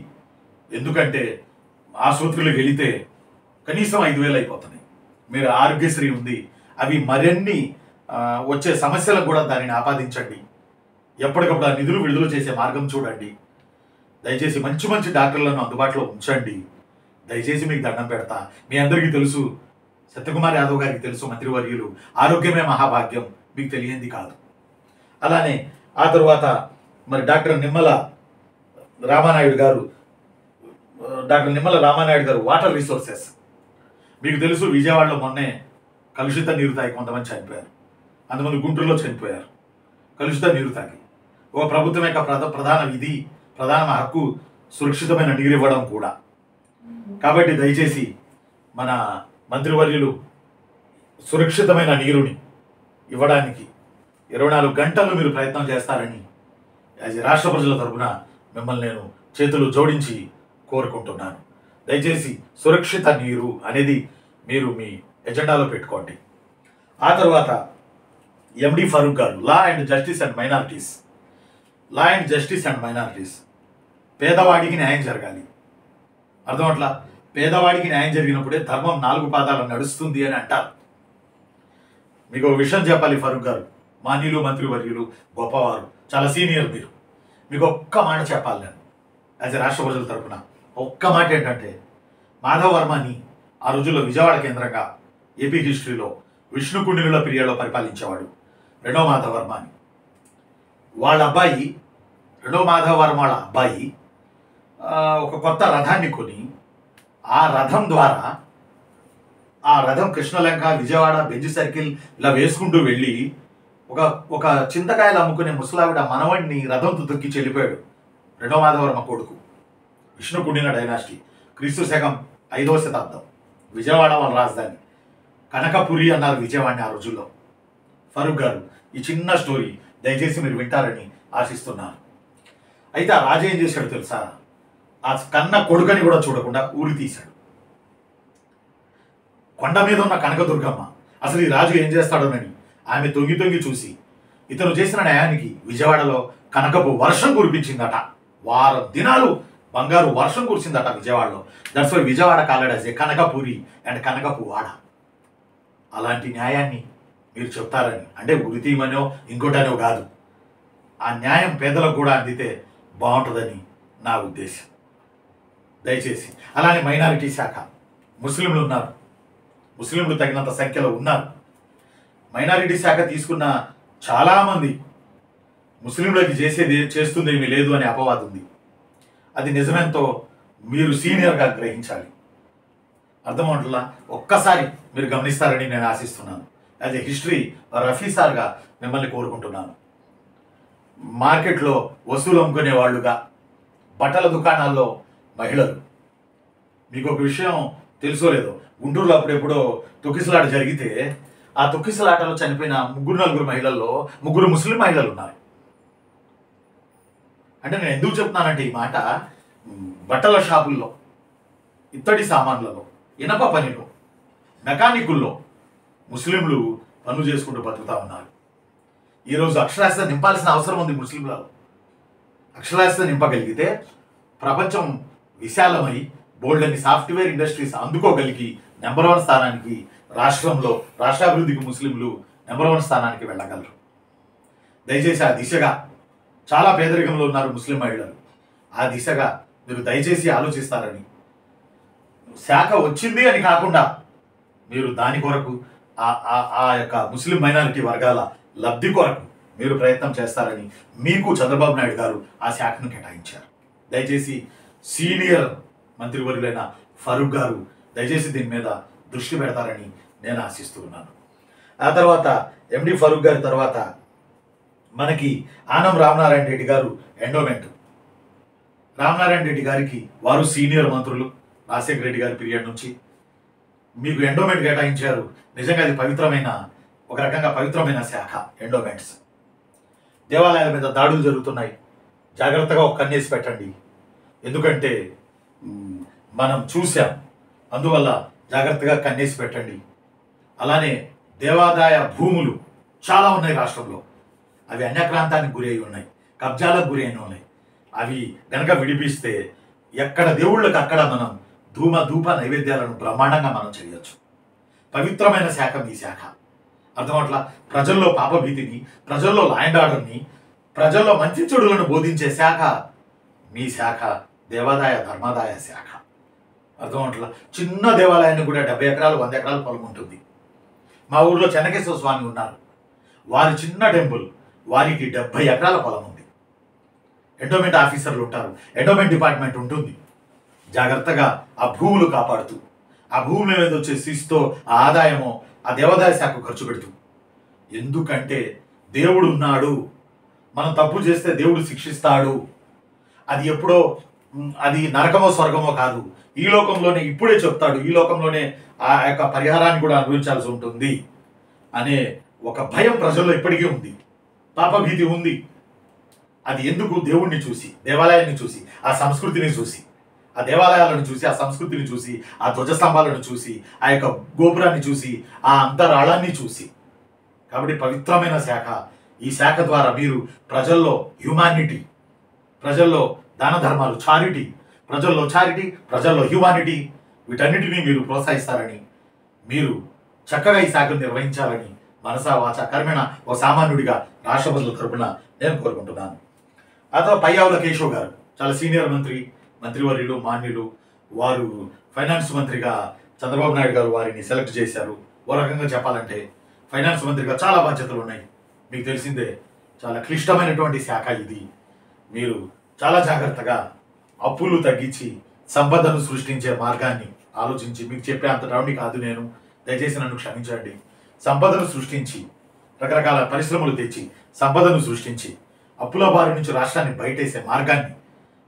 ఎందుకంటే ఆసుపత్రులకు వెళితే కనీసం 5,000 అయిపోతున్నాయి. మీరు ఆరోగ్యశ్రీ ఉంది, అవి మరిన్ని వచ్చే సమస్యలకు కూడా దానిని ఆపాదించండి. ఎప్పటికప్పుడు ఆ నిధులు విడుదల చేసే మార్గం చూడండి. దయచేసి మంచి మంచి డాక్టర్లను అందుబాటులో ఉంచండి. దయచేసి మీకు దండం పెడతా. మీ అందరికీ తెలుసు, సత్యకుమార్ యాదవ్ గారికి తెలుసు, మంత్రివర్యులు, ఆరోగ్యమే మహాభాగ్యం, మీకు తెలియంది కాదు. అలానే ఆ తరువాత మరి డాక్టర్ నిమ్మల రామానాయుడు గారు వాటర్ రిసోర్సెస్. మీకు తెలుసు, విజయవాడలో మొన్నే కలుషిత నీరు తాగి కొంతమంది చనిపోయారు, అంతమంది గుంటూరులో చనిపోయారు కలుషిత నీరు తాగి. ఒక ప్రభుత్వం యొక్క ప్రధాన హక్కు సురక్షితమైన నీరు ఇవ్వడం కూడా. కాబట్టి దయచేసి మన మంత్రివర్యులు సురక్షితమైన నీరుని ఇవ్వడానికి 24 గంటలు మీరు ప్రయత్నం చేస్తారని యాజ్ రాష్ట్ర ప్రజల తరపున మిమ్మల్ని నేను చేతులు జోడించి కోరుకుంటున్నాను. దయచేసి సురక్షిత నీరు అనేది మీరు మీ ఎజెండాలో పెట్టుకోండి. ఆ తర్వాత ఎండి ఫరూక్ గారు, law and justice and minorities. పేదవాడికి న్యాయం జరగాలి. అర్థం అట్లా. పేదవాడికి న్యాయం జరిగినప్పుడే ధర్మం 4 పాదాలను నడుస్తుంది అని అంటారు. మీకు ఒక విషయం చెప్పాలి ఫరూక్ గారు, మాన్యులు మంత్రివర్యులు, గొప్పవారు, చాలా సీనియర్ మీరు. మీకు ఒక్క మాట చెప్పాలి నేను యాజ్ ఎ రాష్ట్ర ప్రజల తరపున. ఒక్క మాట ఏంటంటే, మాధవ వర్మని ఆ రోజుల్లో విజయవాడ కేంద్రంగా ఏపీ హిస్టరీలో విష్ణుకుండినుల పీరియడ్లో పరిపాలించేవాడు రెండో మాధవ వర్మ అని. వాళ్ళ అబ్బాయి, రెండో మాధవ వర్మ వాళ్ళ అబ్బాయి ఒక కొత్త రథాన్ని కొని, ఆ రథం ద్వారా ఆ రథం కృష్ణలంక, విజయవాడ, బెంజ్ సర్కిల్ ఇలా వేసుకుంటూ వెళ్ళి ఒక చింతకాయలు అమ్ముకునే ముసలావిడ మనవడిని రథంతో తొక్కి చెల్లిపోయాడు. రెండో మాధవర్మ కొడుకు, విష్ణుకుండిన డైనాసిటీ, క్రీస్తు శకం 5వ శతాబ్దం, విజయవాడ వాళ్ళ రాజధాని. కనకపురి అన్నారు విజయవాడని ఆ రోజుల్లో. ఫరూక్ గారు, ఈ చిన్న స్టోరీ దయచేసి మీరు వింటారని ఆశిస్తున్నాను. అయితే ఆ రాజు ఏం చేశాడు తెలుసా? ఆ కన్న కొడుకని కూడా చూడకుండా ఊరి తీశాడు. కొండ మీద ఉన్న కనకదుర్గమ్మ అసలు ఈ రాజు ఏం చేస్తాడోనని ఆమె తొంగి చూసి ఇతను చేసిన న్యాయానికి విజయవాడలో కనకపు వర్షం కురిపించిందట. వారం దినాలు బంగారు వర్షం కురిసిందట విజయవాడలో. That's why Vijayawada called as a Kanakapuri and కనకపు వాడ. అలాంటి న్యాయాన్ని మీరు చెప్తారని, అంటే ఉరి తీయమనో ఇంకోటనో కాదు, ఆ న్యాయం పేదలకు కూడా అందితే బాగుంటుందని నా ఉద్దేశం. దయచేసి అలానే మైనారిటీ శాఖ, ముస్లింలు ఉన్నారు, ముస్లింలు తగినంత సంఖ్యలో ఉన్నారు. మైనారిటీ శాఖ తీసుకున్న చాలామంది ముస్లింలకి చేస్తుంది ఏమీ లేదు అనే అపవాదం ఉంది. అది నిజమేంతో మీరు సీనియర్గా గ్రహించాలి. అర్థమవుతుందా? ఒక్కసారి మీరు గమనిస్తారని నేను ఆశిస్తున్నాను. యాజ్ ఏ హిస్టరీ రఫీ సార్గా మిమ్మల్ని కోరుకుంటున్నాను. మార్కెట్లో వస్తువులు అమ్ముకునే వాళ్ళుగా, బట్టల దుకాణాల్లో మహిళలు. మీకు ఒక విషయం తెలుసో లేదో, గుంటూరులో అప్పుడెప్పుడో తొక్కిసలాట జరిగితే ఆ తొక్కిసలాటలో చనిపోయిన 3-4 మహిళల్లో 3 ముస్లిం మహిళలు ఉన్నారు. అంటే నేను ఎందుకు చెప్తున్నానంటే ఈ మాట, బట్టల షాపుల్లో, ఇత్తడి సామాన్లలో, ఇనప పనిలో, మెకానికుల్లో ముస్లింలు పనులు చేసుకుంటూ బతుకుతా ఉన్నారు. ఈరోజు అక్షరాస్యత నింపాల్సిన అవసరం ఉంది ముస్లింలలో. అక్షరాస్యత నింపగలిగితే ప్రపంచం విశాలమై బోల్డని సాఫ్ట్వేర్ ఇండస్ట్రీస్ అందుకోగలిగి నెంబర్ 1 స్థానానికి రాష్ట్రాభివృద్ధికి ముస్లింలు నెంబర్ 1 స్థానానికి వెళ్ళగలరు. దయచేసి ఆ దిశగా, చాలా పేదరికంలో ఉన్నారు ముస్లిం మహిళలు, ఆ దిశగా మీరు దయచేసి ఆలోచిస్తారని, శాఖ వచ్చింది అని కాకుండా మీరు దాని కొరకు ఆ యొక్క ముస్లిం మైనారిటీ వర్గాల లబ్ధి కొరకు మీరు ప్రయత్నం చేస్తారని మీకు చంద్రబాబు నాయుడు గారు ఆ శాఖను కేటాయించారు. దయచేసి సీనియర్ మంత్రివర్యులైన ఫరూక్ గారు దయచేసి దీని మీద దృష్టి పెడతారని నేను ఆశిస్తూ ఉన్నాను. ఆ తర్వాత ఎండి ఫరూక్ గారి తర్వాత మనకి ఆనం రామనారాయణ రెడ్డి గారు ఎండోమెంట్. రామనారాయణ రెడ్డి గారికి వారు సీనియర్ మంత్రులు రాజశేఖర రెడ్డి గారి పీరియడ్ నుంచి మీకు ఎండోమెంట్ కేటాయించారు. నిజంగా అది ఒక రకంగా పవిత్రమైన శాఖ ఎండోమెంట్స్. దేవాలయాల మీద దాడులు జరుగుతున్నాయి, జాగ్రత్తగా ఒక కన్నేసి పెట్టండి, ఎందుకంటే మనం చూసాం, అందువల్ల జాగ్రత్తగా కన్నేసి పెట్టండి. అలానే దేవాదాయ భూములు చాలా ఉన్నాయి రాష్ట్రంలో, అవి అన్యక్రాంతానికి గురి అయి ఉన్నాయి, కబ్జాలకు గురి అయిన ఉన్నాయి. అవి కనుక విడిపిస్తే ఎక్కడ దేవుళ్ళకి అక్కడ మనం ధూప నైవేద్యాలను బ్రహ్మాండంగా మనం చేయొచ్చు. పవిత్రమైన శాఖ మీ శాఖ. అర్థమట్లా ప్రజల్లో పాపభీతిని, ప్రజల్లో లా అండ్ ఆర్డర్ని, ప్రజల్లో మంచి చెడులను బోధించే శాఖ మీ శాఖ, దేవాదాయ ధర్మాదాయ శాఖ. అర్థమట్లా చిన్న దేవాలయాన్ని కూడా 70 ఎకరాలు 100 ఎకరాలు పొలం ఉంటుంది. మా ఊర్లో చెన్నకేశ్వర స్వామి ఉన్నారు, వారి చిన్న టెంపుల్, వారికి 70 ఎకరాల పొలం ఉంది. ఎండోమెంట్ ఆఫీసర్లు ఉంటారు, ఎండోమెంట్ డిపార్ట్మెంట్ ఉంటుంది. జాగ్రత్తగా ఆ భూములు కాపాడుతూ, ఆ భూముల మీద వచ్చే శిస్తో ఆ ఆదాయమో ఆ దేవాదాయ శాఖకు ఖర్చు పెడుతూ. ఎందుకంటే దేవుడు ఉన్నాడు, మనం తప్పు చేస్తే దేవుడు శిక్షిస్తాడు. అది ఎప్పుడో, అది నరకమో స్వర్గమో కాదు, ఈ లోకంలోనే ఇప్పుడే చెప్తాడు, ఈ లోకంలోనే ఆ యొక్క పరిహారాన్ని కూడా అనుభవించాల్సి ఉంటుంది అనే ఒక భయం ప్రజల్లో ఇప్పటికీ ఉంది, పాపభీతి ఉంది. అది ఎందుకు? దేవుణ్ణి చూసి, దేవాలయాన్ని చూసి, ఆ సంస్కృతిని చూసి, ఆ దేవాలయాలను చూసి, ఆ సంస్కృతిని చూసి, ఆ ధ్వజస్తంభాలను చూసి, ఆ యొక్క గోపురాన్ని చూసి, ఆ అంతరాళాన్ని చూసి. కాబట్టి పవిత్రమైన శాఖ ఈ శాఖ ద్వారా మీరు ప్రజల్లో హ్యూమానిటీ, ప్రజల్లో దాన ధర్మాలు, ప్రజల్లో హ్యూమానిటీ, వీటన్నిటినీ మీరు ప్రోత్సహిస్తారని, మీరు చక్కగా ఈ శాఖను నిర్వహించాలని మనసా వాచ కర్మేణ ఓ సామాన్యుడిగా రాష్ట్ర ప్రజల తరపున నేను కోరుకుంటున్నాను. ఆ తర్వాత పయ్యావుల కేశవ్ గారు చాలా సీనియర్ మంత్రివర్యులు, మాన్యులు. వారు ఫైనాన్స్ మంత్రిగా చంద్రబాబు నాయుడు గారు వారిని సెలెక్ట్ చేశారు. ఓ రకంగా చెప్పాలంటే ఫైనాన్స్ మంత్రిగా చాలా బాధ్యతలు ఉన్నాయి. మీకు తెలిసిందే, చాలా క్లిష్టమైనటువంటి శాఖ ఇది. మీరు చాలా జాగ్రత్తగా అప్పులు తగ్గించి సంపదను సృష్టించే మార్గాన్ని ఆలోచించి, మీకు చెప్పే అంత రౌండి కాదు నేను, దయచేసి నన్ను క్షమించండి. సంపదను సృష్టించి, రకరకాల పరిశ్రమలు తెచ్చి సంపదను సృష్టించి అప్పుల బారి నుంచి రాష్ట్రాన్ని బయటేసే మార్గాన్ని,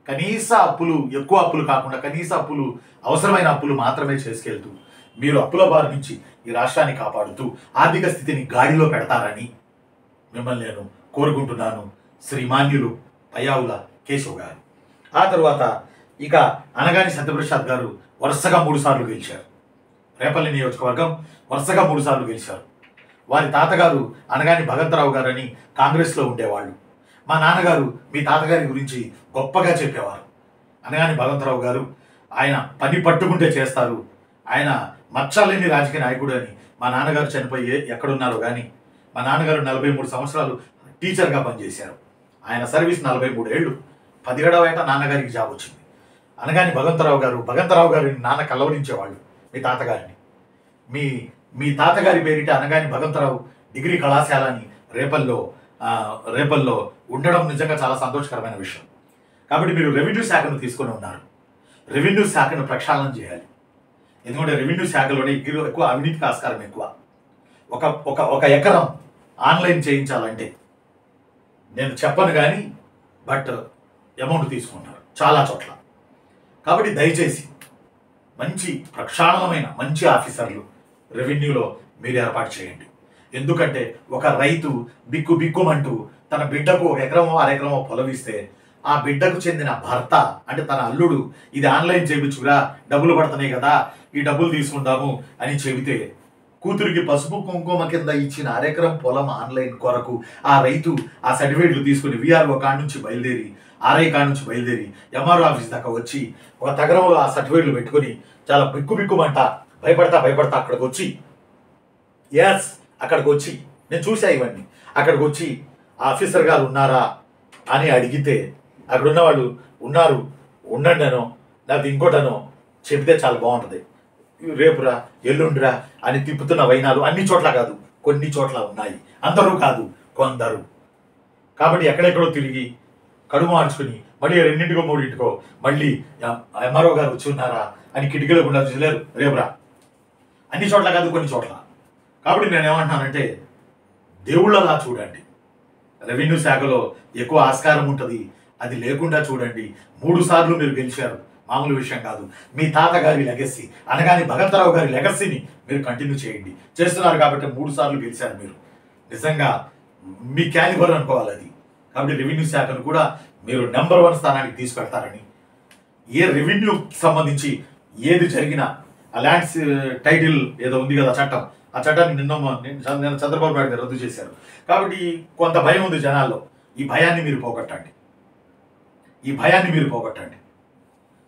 కనీస అప్పులు, ఎక్కువ అప్పులు కాకుండా కనీస అప్పులు, అవసరమైన అప్పులు మాత్రమే చేసుకెళ్తూ మీరు అప్పుల బారి నుంచి ఈ రాష్ట్రాన్ని కాపాడుతూ ఆర్థిక స్థితిని గాడిలో పెడతారని మిమ్మల్ని నేను కోరుకుంటున్నాను. శ్రీమాన్యులు పయ్యావుల కేశవ్ గారు. ఆ తర్వాత ఇక అనగాని సత్యప్రసాద్ గారు వరుసగా 3 సార్లు గెలిచారు. రేపల్లి నియోజకవర్గం వరుసగా 3 సార్లు గెలిచారు. వారి తాతగారు అనగాని భగవంతరావు గారని కాంగ్రెస్లో ఉండేవాళ్ళు. మా నాన్నగారు మీ తాతగారి గురించి గొప్పగా చెప్పేవారు. అనగాని భగవంతరావు గారు, ఆయన పని పట్టుకుంటే చేస్తారు, ఆయన మచ్చలేని రాజకీయ నాయకుడు అని మా నాన్నగారు చనిపోయి ఎక్కడున్నారో కానీ, మా నాన్నగారు 43 సంవత్సరాలు టీచర్గా పనిచేశారు. ఆయన సర్వీస్ 43 ఏళ్ళు. 17వ ఏట నాన్నగారికి జాబ్ వచ్చింది. అనగాని భగవంతరావు గారిని నాన్న కలవరించేవాళ్ళు మీ తాతగారిని. మీ తాతగారి పేరిట అనగాని భగవంతరావు డిగ్రీ కళాశాలని రేపల్లో ఉండడం నిజంగా చాలా సంతోషకరమైన విషయం. కాబట్టి మీరు రెవెన్యూ శాఖను తీసుకొని ఉన్నారు. రెవెన్యూ శాఖను ప్రక్షాళన చేయాలి. ఎందుకంటే రెవెన్యూ శాఖలోనే ఎక్కువ అవినీతికి ఆస్కారం ఎక్కువ. ఒక ఎకరం ఆన్లైన్ చేయించాలంటే నేను చెప్పను కానీ బట్ అమౌంట్ తీసుకుంటారు చాలా చోట్ల. కాబట్టి దయచేసి మంచి ప్రక్షాళనమైన మంచి ఆఫీసర్లు రెవెన్యూలో మీరు ఏర్పాటు చేయండి. ఎందుకంటే ఒక రైతు బిక్కుమంటూ తన బిడ్డకు 1 ఎకరమో 1/2 ఎకరమో పొలం ఇస్తే ఆ బిడ్డకు చెందిన భర్త అంటే తన అల్లుడు ఇది ఆన్లైన్ చేయించుకురా, డబ్బులు పడుతున్నాయి కదా, ఈ డబ్బులు తీసుకుంటాము అని చెబితే కూతురికి పసుపు కుంకుమ కింద ఇచ్చిన అరెకరం పొలం ఆన్లైన్ కొరకు ఆ రైతు ఆ సర్టిఫికేట్లు తీసుకుని విఆర్ఓ కాడ నుంచి బయలుదేరి, ఆర్ఐ కాడ నుంచి బయలుదేరి ఎంఆర్ఓ ఆఫీస్ దాకా వచ్చి ఒక తగరంలో ఆ సర్టిఫికేట్లు పెట్టుకుని చాలా బిక్కుమంట భయపడతా అక్కడికి వచ్చి, అక్కడికి వచ్చి నేను చూసా ఇవన్నీ, అక్కడికి వచ్చి ఆఫీసర్ గారు ఉన్నారా అని అడిగితే అక్కడ ఉన్న వాళ్ళు ఉన్నారు, ఉండండి అనో లేకపోతే ఇంకోటనో చెబితే చాలా బాగుంటుంది. రేపురా ఎల్లుండిరా అని తిప్పుతున్న వైనాలు అన్ని చోట్ల కాదు, కొన్ని చోట్ల ఉన్నాయి. అందరూ కాదు, కొందరు. కాబట్టి ఎక్కడెక్కడో తిరిగి కడుపు మార్చుకుని మళ్ళీ 2 3 మళ్ళీ ఎంఆర్ఓ గారు వచ్చి ఉన్నారా అని కిటికీలో గుండా చూసలేరు, రేపురా. అన్ని చోట్ల కాదు, కొన్ని చోట్ల. కాబట్టి నేను ఏమంటున్నానంటే దేవుళ్ళలా చూడండి. రెవెన్యూ శాఖలో ఎక్కువ ఆస్కారం ఉంటుంది, అది లేకుండా చూడండి. 3 సార్లు మీరు గెలిచారు, మామూలు విషయం కాదు. మీ తాతగారి లెగసీ అనగాని భగవంతరావు గారి లెగసీని మీరు కంటిన్యూ చేయండి. చేస్తున్నారు కాబట్టి 3 సార్లు గెలిచారు మీరు. నిజంగా మీ క్యాలిబర్ అనుకోవాలి అది. కాబట్టి రెవెన్యూ శాఖను కూడా మీరు నెంబర్ 1 స్థానానికి తీసుకెళ్తారని, ఏ రెవెన్యూకి సంబంధించి ఏది జరిగినా ఆ ల్యాండ్స్ టైటిల్ ఏదో ఉంది కదా చట్టం, ఆ చట్టాన్ని నిన్న చంద్రబాబు నాయుడు గారు రద్దు చేశారు. కాబట్టి కొంత భయం ఉంది జనాల్లో. ఈ భయాన్ని మీరు పోగొట్టండి.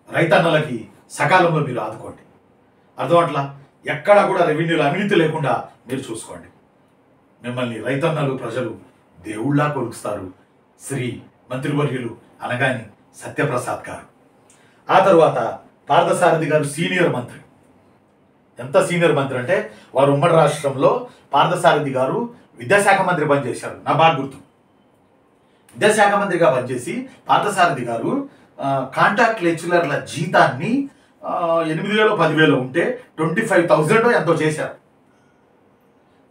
రైతన్నలకి సకాలంలో మీరు ఆదుకోండి. అర్థం అట్లా ఎక్కడా కూడా రెవెన్యూలో అవినీతి లేకుండా మీరు చూసుకోండి. మిమ్మల్ని రైతన్నలు ప్రజలు దేవుళ్ళా కొలుస్తారు. శ్రీ మంత్రివర్యులు అనగాని సత్యప్రసాద్ గారు. ఆ తరువాత పార్థసారథి గారు సీనియర్ మంత్రి. ఎంత సీనియర్ మంత్రి అంటే వారు ఉమ్మడి రాష్ట్రంలో పార్థసారథి గారు విద్యాశాఖ మంత్రి పనిచేశారు. నా బాగా గుర్తు. విద్యాశాఖ మంత్రిగా పనిచేసి పార్థసారథి గారు కాంట్రాక్ట్ లెక్చరర్ల జీతాన్ని 8,000 10,000 ఉంటే 25,000 ఎంతో చేశారు.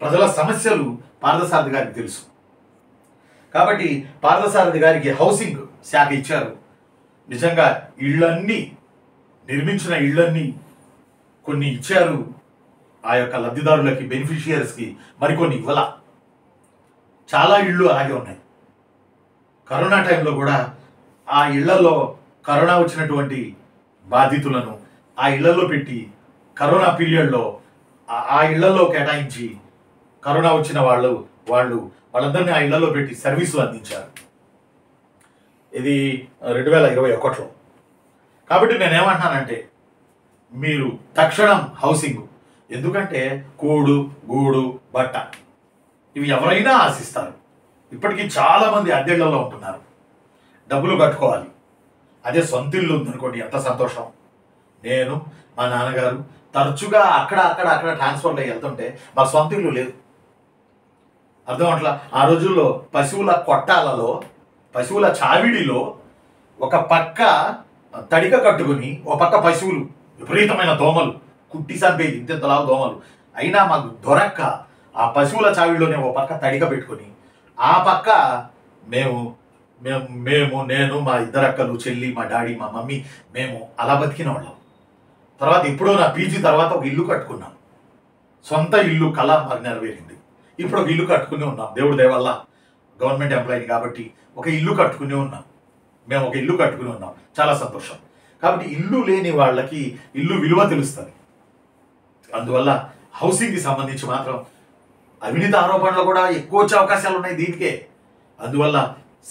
ప్రజల సమస్యలు పార్థసారథి గారికి తెలుసు. కాబట్టి పార్థసారథి గారికి హౌసింగ్ శాఖ ఇచ్చారు. నిజంగా నిర్మించిన ఇళ్ళన్నీ కొన్ని ఇచ్చారు ఆ యొక్క లబ్ధిదారులకి, బెనిఫిషియర్స్కి. మరికొన్ని ఇవ్వాల. చాలా ఇళ్ళు అలాగే ఉన్నాయి. కరోనా టైంలో కూడా ఆ ఇళ్లలో కరోనా వచ్చినటువంటి బాధితులను ఆ ఇళ్లలో పెట్టి కరోనా పీరియడ్లో ఆ ఇళ్లలో కేటాయించి కరోనా వచ్చిన వాళ్ళందరినీ ఆ ఇళ్లలో పెట్టి సర్వీసులు అందించారు. ఇది 2021లో. కాబట్టి నేనేమంటున్నానంటే మీరు తక్షణం హౌసింగ్, ఎందుకంటే కూడు గూడు బట్ట ఇవి ఎవరైనా ఆశిస్తారు. ఇప్పటికీ చాలామంది అద్దెళ్లలో ఉంటున్నారు, డబ్బులు కట్టుకోవాలి. అదే సొంత ఇల్లు ఉందనుకోండి ఎంత సంతోషం. నేను మా నాన్నగారు తరచుగా అక్కడ ట్రాన్స్ఫర్లో వెళ్తుంటే మా సొంత ఇల్లు లేదు. అర్థం అట్లా ఆ రోజుల్లో పశువుల కొట్టాలలో, పశువుల చావిడిలో ఒక పక్క తడిక కట్టుకుని ఒక పక్క పశువులు, విపరీతమైన దోమలు కుట్టి చంపేది, ఇంతెంతలావు దోమలు. అయినా మాకు దొరక్క ఆ పశువుల చావిడిలోనే ఒక పక్క తడిక పెట్టుకుని ఆ పక్క నేను మా 2 అక్కలు, చెల్లి, మా డాడీ, మా మమ్మీ, మేము అలా బతికిన వాళ్ళం. తర్వాత ఇప్పుడు నా పీజీ తర్వాత ఒక ఇల్లు కట్టుకున్నాం. సొంత ఇల్లు కళ మాకు నెరవేరింది. ఇప్పుడు ఒక ఇల్లు కట్టుకునే ఉన్నాం. దేవుడి దయ వల్ల గవర్నమెంట్ ఎంప్లాయీ కాబట్టి ఒక ఇల్లు కట్టుకునే ఉన్నాం. మేము ఒక ఇల్లు కట్టుకుని ఉన్నాం, చాలా సంతోషం. కాబట్టి ఇల్లు లేని వాళ్ళకి ఇల్లు విలువ తెలుస్తుంది. అందువల్ల హౌసింగ్కి సంబంధించి మాత్రం అవినీతి ఆరోపణలు కూడా ఎక్కువ వచ్చే అవకాశాలు ఉన్నాయి దీనికే. అందువల్ల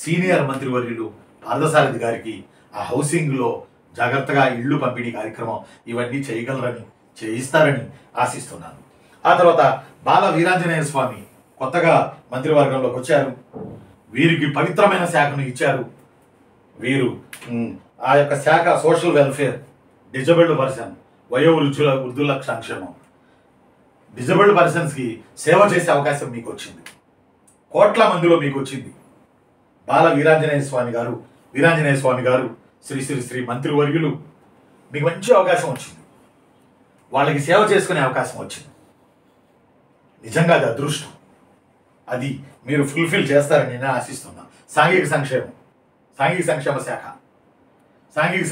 సీనియర్ మంత్రివర్యులు పార్థసారథి గారికి ఆ హౌసింగ్లో జాగ్రత్తగా ఇళ్ళు పంపిణీ కార్యక్రమం ఇవన్నీ చేయగలరని, చేయిస్తారని ఆశిస్తున్నాను. ఆ తర్వాత బాల వీరాంజనేయ స్వామి కొత్తగా మంత్రివర్గంలోకి వచ్చారు. వీరికి పవిత్రమైన శాఖను ఇచ్చారు. వీరు ఆ యొక్క శాఖ సోషల్ వెల్ఫేర్, డిజబుల్డ్ పర్సన్, వృద్ధుల సంక్షేమం, డిజబుల్డ్ పర్సన్స్కి సేవ చేసే అవకాశం మీకు వచ్చింది. కోట్ల మందిలో మీకు వచ్చింది. బాల వీరాంజనేయ స్వామి గారు శ్రీ మంత్రివర్యులు మీకు మంచి అవకాశం వచ్చింది. వాళ్ళకి సేవ చేసుకునే అవకాశం వచ్చింది. నిజంగా అది అదృష్టం. అది మీరు ఫుల్ఫిల్ చేస్తారని నేను ఆశిస్తున్నాను. సాంఘిక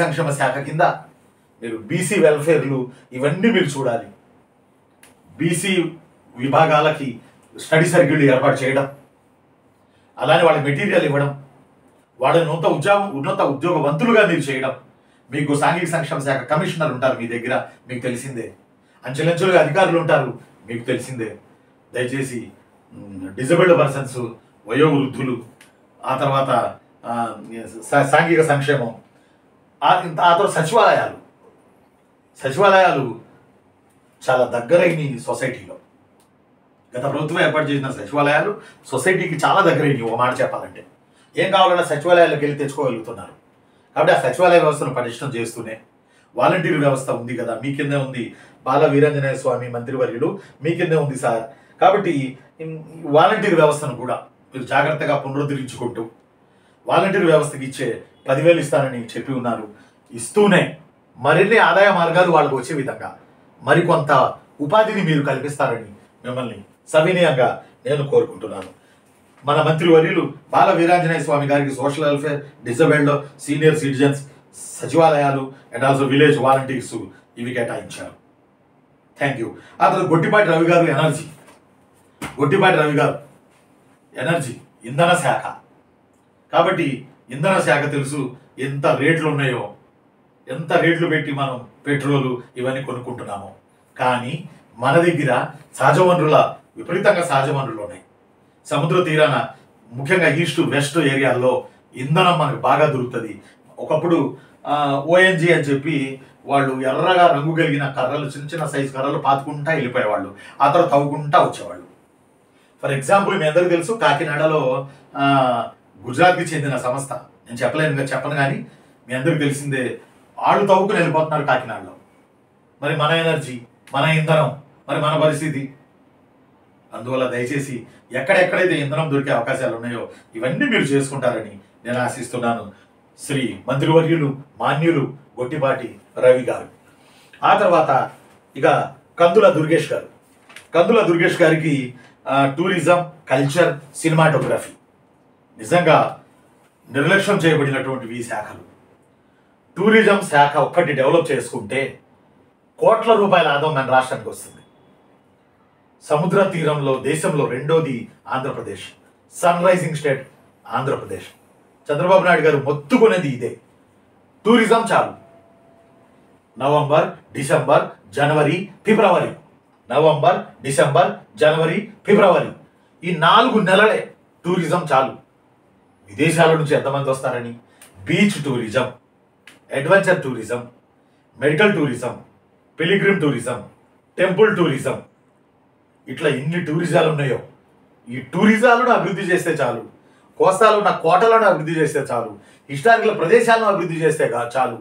సంక్షేమ శాఖ కింద మీరు బీసీ వెల్ఫేర్లు ఇవన్నీ మీరు చూడాలి. బీసీ విభాగాలకి స్టడీ సర్కిళ్ళు ఏర్పాటు చేయడం, అలానే వాళ్ళకి మెటీరియల్ ఇవ్వడం, వాళ్ళని ఉన్నత ఉద్యోగవంతులుగా మీరు చేయడం. మీకు సాంఘిక సంక్షేమ శాఖ కమిషనర్ ఉంటారు మీ దగ్గర, మీకు తెలిసిందే. అంచెలంచెలుగా అధికారులు ఉంటారు, మీకు తెలిసిందే. దయచేసి డిజబుల్డ్ పర్సన్స్, వయోవృద్ధులు, ఆ తర్వాత సాంఘిక సంక్షేమం, ఆ తర్వాత సచివాలయాలు చాలా దగ్గరైన సొసైటీలో. గత ప్రభుత్వం ఏర్పాటు చేసిన సచివాలయాలు సొసైటీకి చాలా దగ్గరైనవి. ఒక మాట చెప్పాలంటే ఏం కావాలన్నా సచివాలయాలకు వెళ్ళి తెచ్చుకోగలుగుతున్నారు. కాబట్టి ఆ సచివాలయ వ్యవస్థను పటిష్టం చేస్తూనే వాలంటీర్ వ్యవస్థ ఉంది కదా, మీ కిందే ఉంది. బాల వీరాంజనేయ స్వామి మంత్రివర్యులు మీ కిందే ఉంది సార్. కాబట్టి వాలంటీర్ వ్యవస్థను కూడా మీరు జాగ్రత్తగా పునరుద్ధరించుకుంటూ వాలంటీర్ వ్యవస్థకి ఇచ్చే 10,000 ఇస్తానని చెప్పి ఉన్నారు. ఇస్తూనే మరిన్ని ఆదాయ మార్గాలు వాళ్ళకు వచ్చే విధంగా మరికొంత ఉపాధిని మీరు కల్పిస్తారని మిమ్మల్ని సవినయంగా నేను కోరుకుంటున్నాను. మన మంత్రివర్యులు బాల వీరాంజనేయ స్వామి గారికి social welfare, disabled, senior citizens, సచివాలయాలు అండ్ ఆల్సో విలేజ్ వాలంటీర్స్ ఇవి కేటాయించారు. Thank you. ఆ తర్వాత గొట్టిపాటి రవి గారు ఎనర్జీ ఇంధన శాఖ. కాబట్టి ఇంధన శాఖ తెలుసు ఎంత రేట్లు ఉన్నాయో, ఎంత రేట్లు పెట్టి మనం పెట్రోలు ఇవన్నీ కొనుక్కుంటున్నామో. కానీ మన దగ్గర విపరీతంగా సహజ వనరులు ఉన్నాయి. సముద్ర తీరాన ముఖ్యంగా ఈస్ట్ వెస్ట్ ఏరియాల్లో ఇంధనం మనకు బాగా దొరుకుతుంది. ఒకప్పుడు ఓఎన్జీ అని చెప్పి వాళ్ళు ఎర్రగా రంగు కలిగిన కర్రలు, చిన్న చిన్న సైజు కర్రలు పాతుకుంటా వెళ్ళిపోయేవాళ్ళు. ఆ తర్వాత తవ్వుకుంటా వచ్చేవాళ్ళు. ఫర్ ఎగ్జాంపుల్ మీ అందరికీ తెలుసు, కాకినాడలో గుజరాత్కి చెందిన సంస్థ, నేను చెప్పను కానీ మీ అందరికీ తెలిసిందే, వాళ్ళు తవ్వుకుని వెళ్ళిపోతున్నారు కాకినాడలో. మరి మన ఎనర్జీ, మన ఇంధనం, మరి మన పరిస్థితి. అందువల్ల దయచేసి ఎక్కడెక్కడైతే ఇంధనం దొరికే అవకాశాలు ఉన్నాయో ఇవన్నీ మీరు చేసుకుంటారని నేను ఆశిస్తున్నాను. శ్రీ మంత్రివర్యులు మాన్యులు గొట్టిపాటి రవి గారు. ఆ తర్వాత ఇక కందుల దుర్గేష్ గారికి టూరిజం, కల్చర్, సినిమాటోగ్రఫీ. నిజంగా నిర్లక్ష్యం చేయబడినటువంటి ఈ శాఖలు. టూరిజం శాఖ ఒక్కటి డెవలప్ చేసుకుంటే కోట్ల రూపాయల ఆదాయం మన రాష్ట్రానికి వస్తుంది. సముద్ర తీరంలో దేశంలో రెండోది Andhra Pradesh, sun rising state Andhra Pradesh. Chandrababu Naidu గారు మొత్తుకునేది ఇదే. టూరిజం చాలు. నవంబర్, డిసెంబర్, జనవరి, ఫిబ్రవరి ఈ 4 నెలలే టూరిజం చాలు. విదేశాల నుంచి ఎంతమంది వస్తారని. Beach tourism, adventure tourism, medical tourism, pilgrim tourism, temple tourism, ఇట్లా ఎన్ని టూరిజాలు ఉన్నాయో ఈ టూరిజాలను అభివృద్ధి చేస్తే చాలు. కోస్తాలో ఉన్న కోటలను అభివృద్ధి చేస్తే చాలు. హిస్టారికల్ ప్రదేశాలను అభివృద్ధి చేస్తే చాలు.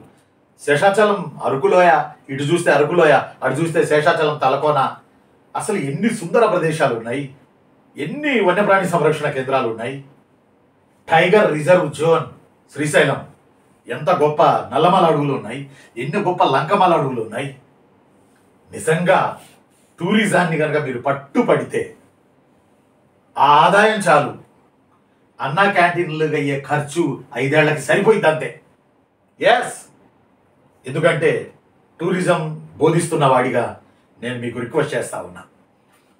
శేషాచలం అరకులోయ, ఇటు చూస్తే అరకులోయ, అటు చూస్తే శేషాచలం తలకోన. అసలు ఎన్ని సుందర ప్రదేశాలు ఉన్నాయి, ఎన్ని వన్యప్రాణి సంరక్షణ కేంద్రాలు ఉన్నాయి. టైగర్ రిజర్వ్ జోన్ శ్రీశైలం, ఎంత గొప్ప నల్లమల అడవులు ఉన్నాయి, ఎన్ని గొప్ప లంకమల అడవులు ఉన్నాయి. నిజంగా టూరిజాన్ని కనుక మీరు పట్టుపడితే ఆ ఆదాయం చాలు. అన్నా క్యాంటీన్లుగా అయ్యే ఖర్చు 5 ఏళ్లకి సరిపోయింది అంతే. ఎస్, ఎందుకంటే టూరిజం బోధిస్తున్న వాడిగా నేను మీకు రిక్వెస్ట్ చేస్తా ఉన్నా.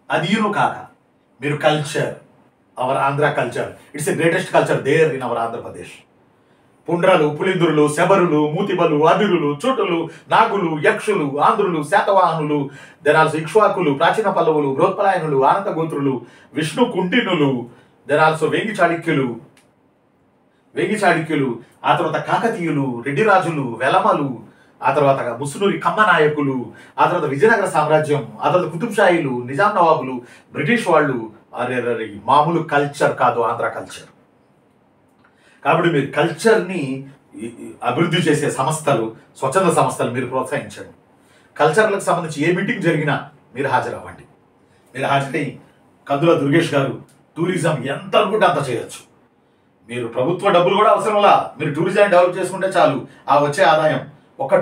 అదియును కాక మీరు culture, our Andhra culture, it's a greatest culture there in our Andhra Pradesh. పుండ్రలు, పులిందురులు, శబరులు, మూతిబలు, అదిరులు, చుటులు, నాగులు, యక్షులు, ఆంధ్రులు, శాతవాహనులు, దెనాల్సో ఇక్ష్వాకులు, ప్రాచీన పల్లవులు, బృహత్పలాయనులు, ఆనందగోత్రులు, విష్ణు కుండినులు, దెనాల్సో వేంగి చాళుక్యులు, ఆ తర్వాత కాకతీయులు, రెడ్డిరాజులు, వెలమలు, ఆ తర్వాత ముసునూరి కమ్మ నాయకులు, ఆ తర్వాత విజయనగర సామ్రాజ్యం, ఆ తర్వాత కుతుబ్షాయిలు, నిజాం నవాబులు, బ్రిటిష్ వాళ్ళు. అరే మామూలు కల్చర్ కాదు ఆంధ్ర కల్చర్. కాబట్టి మీరు కల్చర్ని అభివృద్ధి చేసే సంస్థలు, స్వచ్ఛంద సంస్థలు మీరు ప్రోత్సహించండి. కల్చర్లకు సంబంధించి ఏ మీటింగ్ జరిగినా మీరు హాజరవ్వండి. మీరు హాజరై కందుల దుర్గేష్ గారు టూరిజం ఎంత అనుకుంటే అంత చేయొచ్చు. మీరు ప్రభుత్వ డబ్బులు కూడా అవసరంలా, మీరు టూరిజాన్ని డెవలప్ చేసుకుంటే చాలు. ఆ వచ్చే ఆదాయం ఒక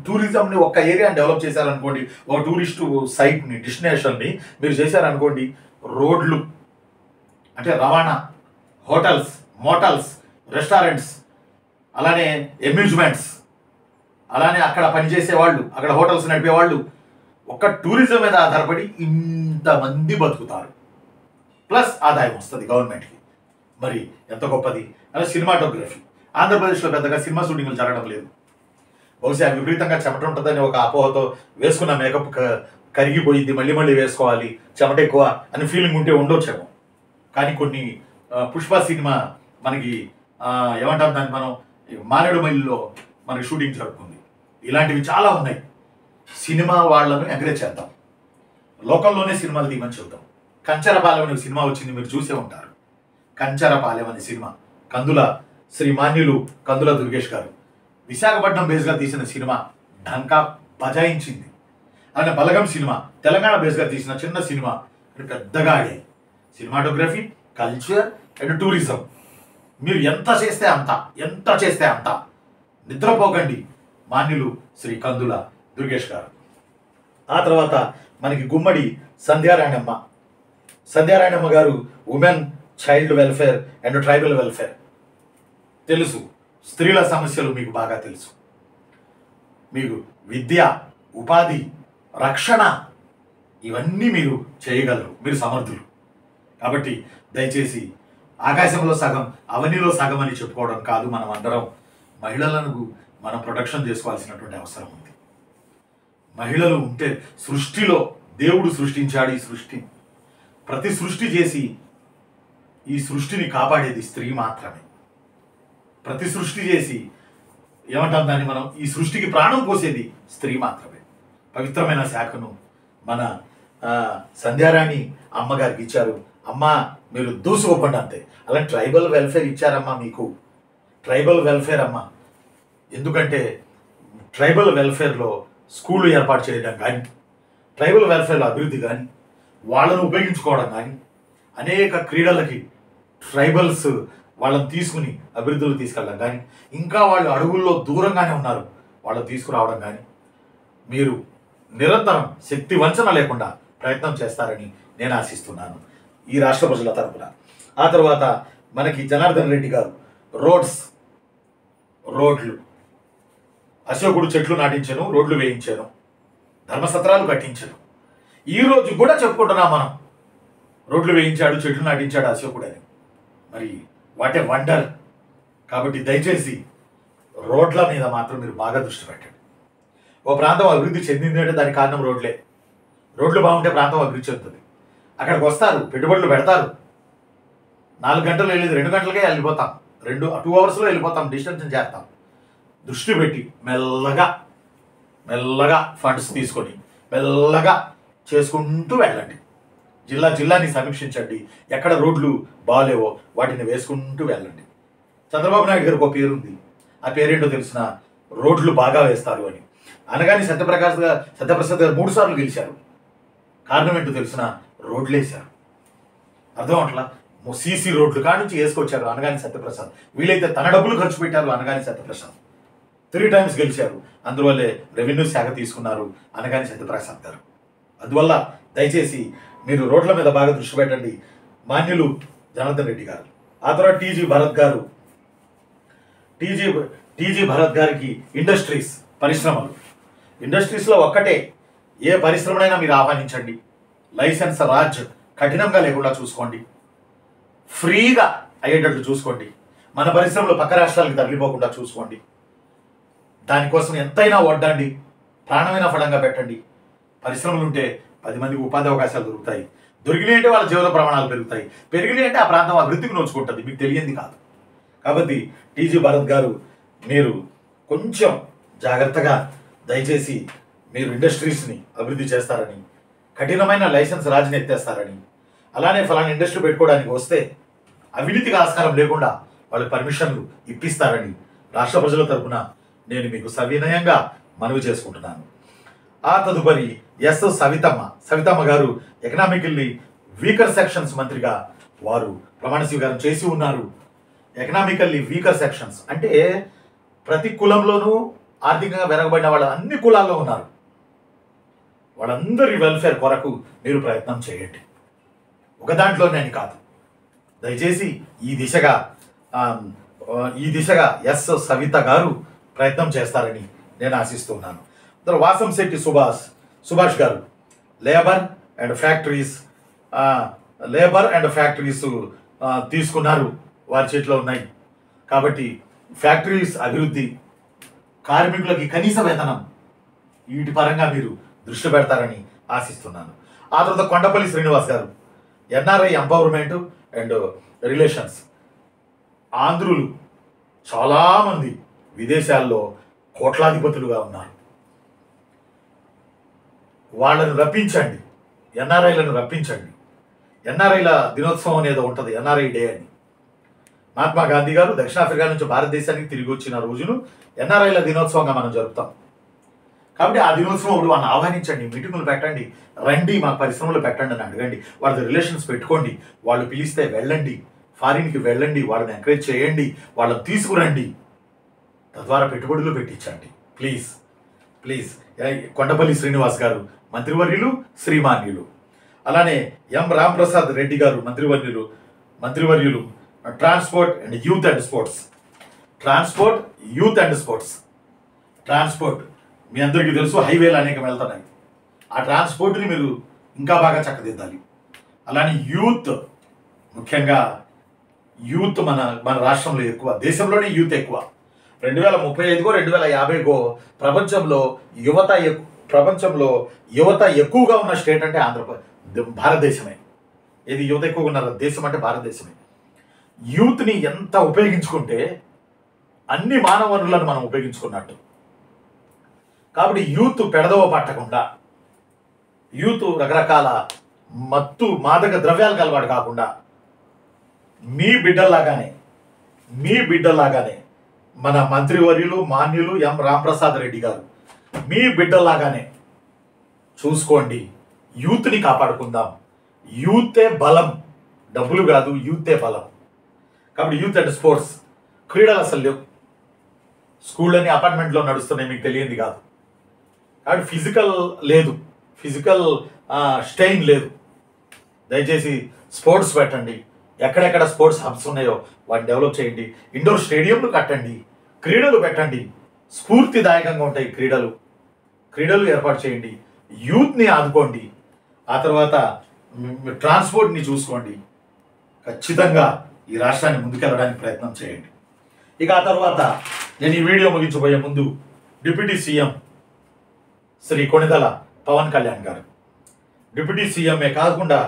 టూరిజంని ఒక్క ఏరియాని డెవలప్ చేశారనుకోండి, ఒక టూరిస్టు సైట్ని, డెస్టినేషన్ని మీరు చేశారనుకోండి, రోడ్లు అంటే రవాణా, హోటల్స్, మోటల్స్, రెస్టారెంట్స్, అలానే అమ్యూజ్మెంట్స్, అలానే అక్కడ పనిచేసేవాళ్ళు, అక్కడ హోటల్స్ నడిపేవాళ్ళు, ఒక్క టూరిజం మీద ఆధారపడి ఇంతమంది బతుకుతారు. ప్లస్ ఆదాయం వస్తుంది గవర్నమెంట్కి. మరి ఎంత గొప్పది. అలా సినిమాటోగ్రఫీ. ఆంధ్రప్రదేశ్లో పెద్దగా సినిమా షూటింగ్లు జరగడం లేదు. బహుశా విపరీతంగా చెమట ఉంటుందని ఒక అపోహతో వేసుకున్న మేకప్ కరిగిపోయింది, మళ్ళీ మళ్ళీ వేసుకోవాలి, చెమట ఎక్కువ అని ఫీలింగ్ ఉంటే ఉండొచ్చేమో. కానీ కొన్ని పుష్ప సినిమా మనకి ఏమంటాం దాన్ని మనం మారేడుమల్లిలో మనకి షూటింగ్ జరుగుతుంది. ఇలాంటివి చాలా ఉన్నాయి. సినిమా వాళ్ళను ఎంకరేజ్ చేద్దాం, లోకల్లోనే సినిమాలు తీయమని చెబుతాం. కంచరపాలెం అనే సినిమా వచ్చింది, మీరు చూసే ఉంటారు. కంచరపాలెం అనే సినిమా కందుల శ్రీ మాన్యులు కందుల దుర్గేష్ గారు విశాఖపట్నం బేస్గా తీసిన సినిమా ఢంకా బజాయించింది. అలానే బలగం సినిమా తెలంగాణ బేస్గా తీసిన చిన్న సినిమా పెద్దగా ఆడాయి. సినిమాటోగ్రఫీ, కల్చర్ అండ్ టూరిజం మీరు ఎంత చేస్తే అంత నిద్రపోకండి మాన్యులు శ్రీ కందుల దుర్గేష్ గారు. ఆ తర్వాత మనకి గుమ్మడి సంధ్యారాయణమ్మ గారు women child welfare and tribal welfare తెలుసు. స్త్రీల సమస్యలు మీకు బాగా తెలుసు. మీకు విద్య, ఉపాధి, రక్షణ ఇవన్నీ మీరు చేయగలరు, మీరు సమర్థులు. కాబట్టి దయచేసి ఆకాశంలో సగం అవనిలో సగం అని చెప్పుకోవడం కాదు. మనం అందరం మహిళలను మనం ప్రొటెక్షన్ చేసుకోవాల్సినటువంటి అవసరం ఉంది. మహిళలు ఉంటే సృష్టిలో దేవుడు సృష్టించాడు ఈ సృష్టిని. ప్రతి సృష్టి చేసి ఈ సృష్టిని కాపాడేది స్త్రీ మాత్రమే. ప్రతి సృష్టి చేసి ఏమంటాం దాన్ని మనం ఈ సృష్టికి ప్రాణం పోసేది స్త్రీ మాత్రమే. పవిత్రమైన శాఖను మన సంధ్యారాణి అమ్మగారికి ఇచ్చారు. అమ్మ మీరు దూసుకోకండి అంతే. అలా ట్రైబల్ వెల్ఫేర్ ఇచ్చారమ్మా మీకు, ట్రైబల్ వెల్ఫేర్ అమ్మ. ఎందుకంటే ట్రైబల్ వెల్ఫేర్లో స్కూళ్ళు ఏర్పాటు చేయడం కానీ, ట్రైబల్ వెల్ఫేర్లో అభివృద్ధి కానీ, వాళ్ళను ఉపయోగించుకోవడం కానీ, అనేక క్రీడలకి ట్రైబల్స్ వాళ్ళని తీసుకుని అభివృద్ధిలో తీసుకెళ్ళడం కానీ, ఇంకా వాళ్ళు అడుగుల్లో దూరంగానే ఉన్నారు వాళ్ళని తీసుకురావడం కానీ మీరు నిరంతరం శక్తి వంచన లేకుండా ప్రయత్నం చేస్తారని నేను ఆశిస్తున్నాను ఈ రాష్ట్ర ప్రజల తరపున. ఆ తర్వాత మనకి జనార్దన్ రెడ్డి గారు రోడ్లు అశోకుడు చెట్లు నాటించాను, రోడ్లు వేయించాను, ధర్మసత్రాలు కట్టించాను. ఈ రోజు కూడా చెప్పుకుంటున్నాం మనం, రోడ్లు వేయించాడు, చెట్లు నాటించాడు అశోకుడు అని. మరి వాట్ ఏ వండర్. కాబట్టి దయచేసి రోడ్ల మీద మాత్రం మీరు బాగా దృష్టి పెట్టండి. ఓ ప్రాంతం అభివృద్ధి చెందింది అంటే దానికి కారణం రోడ్లే. రోడ్లు బాగుంటే ప్రాంతం అభివృద్ధి చెందుతుంది. అక్కడికి వస్తారు, పెట్టుబడులు పెడతారు. 4 గంటలు వెళ్ళేది 2 గంటలకే వెళ్ళిపోతాం, 2 అవర్స్లో వెళ్ళిపోతాం, డిస్టెన్స్ చేస్తాం. దృష్టి పెట్టి మెల్లగా ఫండ్స్ తీసుకొని మెల్లగా చేసుకుంటూ వెళ్ళండి. జిల్లాని సమీక్షించండి. ఎక్కడ రోడ్లు బాగాలేవో వాటిని వేసుకుంటూ వెళ్ళండి. చంద్రబాబు నాయుడు గారికి ఒక పేరు ఉంది. ఆ పేరేంటో తెలిసిన రోడ్లు బాగా వేస్తారు అని. అనగానే సత్యప్రసాద్ గారు 3 సార్లు గెలిచారు. కారణం ఏంటో తెలిసిన రోడ్లు వేశారు. అర్థం అట్లా సీసీ రోడ్లు కాడి నుంచి వేసుకొచ్చారు అనగాని సత్యప్రసాద్. వీలైతే తన డబ్బులు ఖర్చు పెట్టారు అనగాని సత్యప్రసాద్. 3 times గెలిచారు. అందువల్లే రెవెన్యూ శాఖ తీసుకున్నారు అనగాని సత్యప్రసాద్ గారు. అందువల్ల దయచేసి మీరు రోడ్ల మీద బాగా దృష్టి పెట్టండి. మాన్యులు జనార్దన్ రెడ్డి గారు. ఆ తర్వాత టీజీ భరత్ గారికి పరిశ్రమలు. ఇండస్ట్రీస్లో ఒక్కటే, ఏ పరిశ్రమనైనా మీరు ఆహ్వానించండి. లైసెన్స్ రాజ్ కఠినంగా లేకుండా చూసుకోండి, ఫ్రీగా అయ్యేటట్లు చూసుకోండి. మన పరిశ్రమలు పక్క రాష్ట్రాలకు తరలిపోకుండా చూసుకోండి. దానికోసం ఎంతైనా వడ్డండి, ప్రాణమైన ఫలంగా పెట్టండి. పరిశ్రమలు ఉంటే 10 మందికి ఉపాధి అవకాశాలు దొరుకుతాయి. దొరికినాయి అంటే వాళ్ళ జీవన ప్రమాణాలు పెరుగుతాయి. పెరిగినాయి అంటే ఆ ప్రాంతం అభివృద్ధికి నోచుకుంటుంది. మీకు తెలియంది కాదు. కాబట్టి టీజీ భరత్ గారు మీరు కొంచెం జాగ్రత్తగా దయచేసి మీరు ఇండస్ట్రీస్ని అభివృద్ధి చేస్తారని, కఠినమైన లైసెన్స్ రాజుని ఎత్తేస్తారని, అలానే ఫలానా ఇండస్ట్రీ పెట్టుకోవడానికి వస్తే అవినీతికి ఆస్కారం లేకుండా వాళ్ళకి పర్మిషన్లు ఇప్పిస్తారని రాష్ట్ర ప్రజల తరపున నేను మీకు సవినయంగా మనవి చేసుకుంటున్నాను. ఆ తదుపరి సవితమ్మ గారు ఎకనామికల్లీ వీకర్ సెక్షన్స్ మంత్రిగా వారు ప్రమాణ స్వీకారం చేసి ఉన్నారు. ఎకనామికల్లీ వీకర్ సెక్షన్స్ అంటే ప్రతి కులంలోనూ ఆర్థికంగా వెనకబడిన వాళ్ళ అన్ని కులాల్లో ఉన్నారు. వాళ్ళందరి వెల్ఫేర్ కొరకు మీరు ప్రయత్నం చేయండి. ఒక దాంట్లోనే కాదు. దయచేసి ఈ దిశగా సవిత గారు ప్రయత్నం చేస్తారని నేను ఆశిస్తున్నాను. వాసంశెట్టి సుభాష్ గారు లేబర్ అండ్ ఫ్యాక్టరీస్ తీసుకున్నారు వారి చేతిలో ఉన్నాయి. కాబట్టి ఫ్యాక్టరీస్ అభివృద్ధి, కార్మికులకి కనీస వేతనం, వీటి పరంగా మీరు దృష్టి పెడతారని ఆశిస్తున్నాను. ఆ తర్వాత కొండపల్లి శ్రీనివాస్ గారు, ఎన్ఆర్ఐ ఎంపవర్మెంట్ అండ్ రిలేషన్స్. ఆంధ్రులు చాలామంది విదేశాల్లో కోట్లాధిపతులుగా ఉన్నారు. వాళ్ళను రప్పించండి, ఎన్ఆర్ఐలను రప్పించండి. ఎన్ఆర్ఐల దినోత్సవం అనేది ఉంటుంది, ఎన్ఆర్ఐ డే అని. మహాత్మా గాంధీ గారు దక్షిణాఫ్రికా నుంచి భారతదేశానికి తిరిగి వచ్చిన రోజును ఎన్ఆర్ఐల దినోత్సవంగా మనం జరుపుతాం. కాబట్టి ఆ దినోత్సవం అప్పుడు వాళ్ళని ఆహ్వానించండి, మీటింగులు పెట్టండి, రండి మా పరిశ్రమలు పెట్టండి అని అడగండి. వాళ్ళతో రిలేషన్స్ పెట్టుకోండి, వాళ్ళు పిలిస్తే వెళ్ళండి, ఫారిన్కి వెళ్ళండి, వాళ్ళని ఎంకరేజ్ చేయండి, వాళ్ళని తీసుకురండి, తద్వారా పెట్టుబడులు పెట్టించండి. Please please. కొండపల్లి శ్రీనివాస్ గారు మంత్రివర్యులు, శ్రీమాన్యులు. అలానే ఎం రాంప్రసాద్ రెడ్డి గారు మంత్రివర్యులు transport and youth and sports. Transport మీ అందరికీ తెలుసు, హైవేలు అనేకం వెళ్తున్నాయి. ఆ ట్రాన్స్పోర్ట్ని మీరు ఇంకా బాగా చక్కదిద్దాలి. అలానే యూత్, ముఖ్యంగా యూత్ మన రాష్ట్రంలో ఎక్కువ, దేశంలోనే యూత్ ఎక్కువ. 2035కో 2050కో ప్రపంచంలో యువత ఎక్కువగా ఉన్న స్టేట్ అంటే భారతదేశమే. ఏది యువత ఎక్కువగా ఉన్న దేశం అంటే భారతదేశమే. యూత్ని ఎంత ఉపయోగించుకుంటే అన్ని మానవ వనరులను మనం ఉపయోగించుకున్నట్టు. కాబట్టి యూత్ పెడదవ పట్టకుండా, యూత్ రకరకాల మాదక ద్రవ్యాలకు అలవాటు కాకుండా, మీ బిడ్డల్లాగానే మన మంత్రివర్యులు మాన్యులు ఎం రాంప్రసాద్ రెడ్డి గారు మీ బిడ్డల్లాగానే చూసుకోండి. యూత్ని కాపాడుకుందాం. యూతే బలం, డబ్బులు కాదు, యూతే బలం. కాబట్టి యూత్ అండ్ స్పోర్ట్స్. క్రీడలు అసలు లేవు, స్కూళ్ళని అపార్ట్మెంట్లో నడుస్తున్నాయి, మీకు తెలియంది కాదు. కాబట్టి ఫిజికల్ స్టెయిన్ లేదు. దయచేసి స్పోర్ట్స్ పెట్టండి. ఎక్కడెక్కడ స్పోర్ట్స్ హబ్స్ ఉన్నాయో వాటిని డెవలప్ చేయండి. ఇండోర్ స్టేడియంలు కట్టండి, క్రీడలు పెట్టండి, స్ఫూర్తిదాయకంగా ఉంటాయి క్రీడలు ఏర్పాటు చేయండి. యూత్ని ఆదుకోండి. ఆ తర్వాత ట్రాన్స్పోర్ట్ని చూసుకోండి. ఖచ్చితంగా ఈ రాష్ట్రాన్ని ముందుకెళ్ళడానికి ప్రయత్నం చేయండి. ఇక ఆ తర్వాత నేను ఈ వీడియో ముగించబోయే ముందు డిప్యూటీ సీఎం శ్రీ కొణిదెల పవన్ కళ్యాణ్ గారు, డిప్యూటీ సీఎంఏ కాకుండా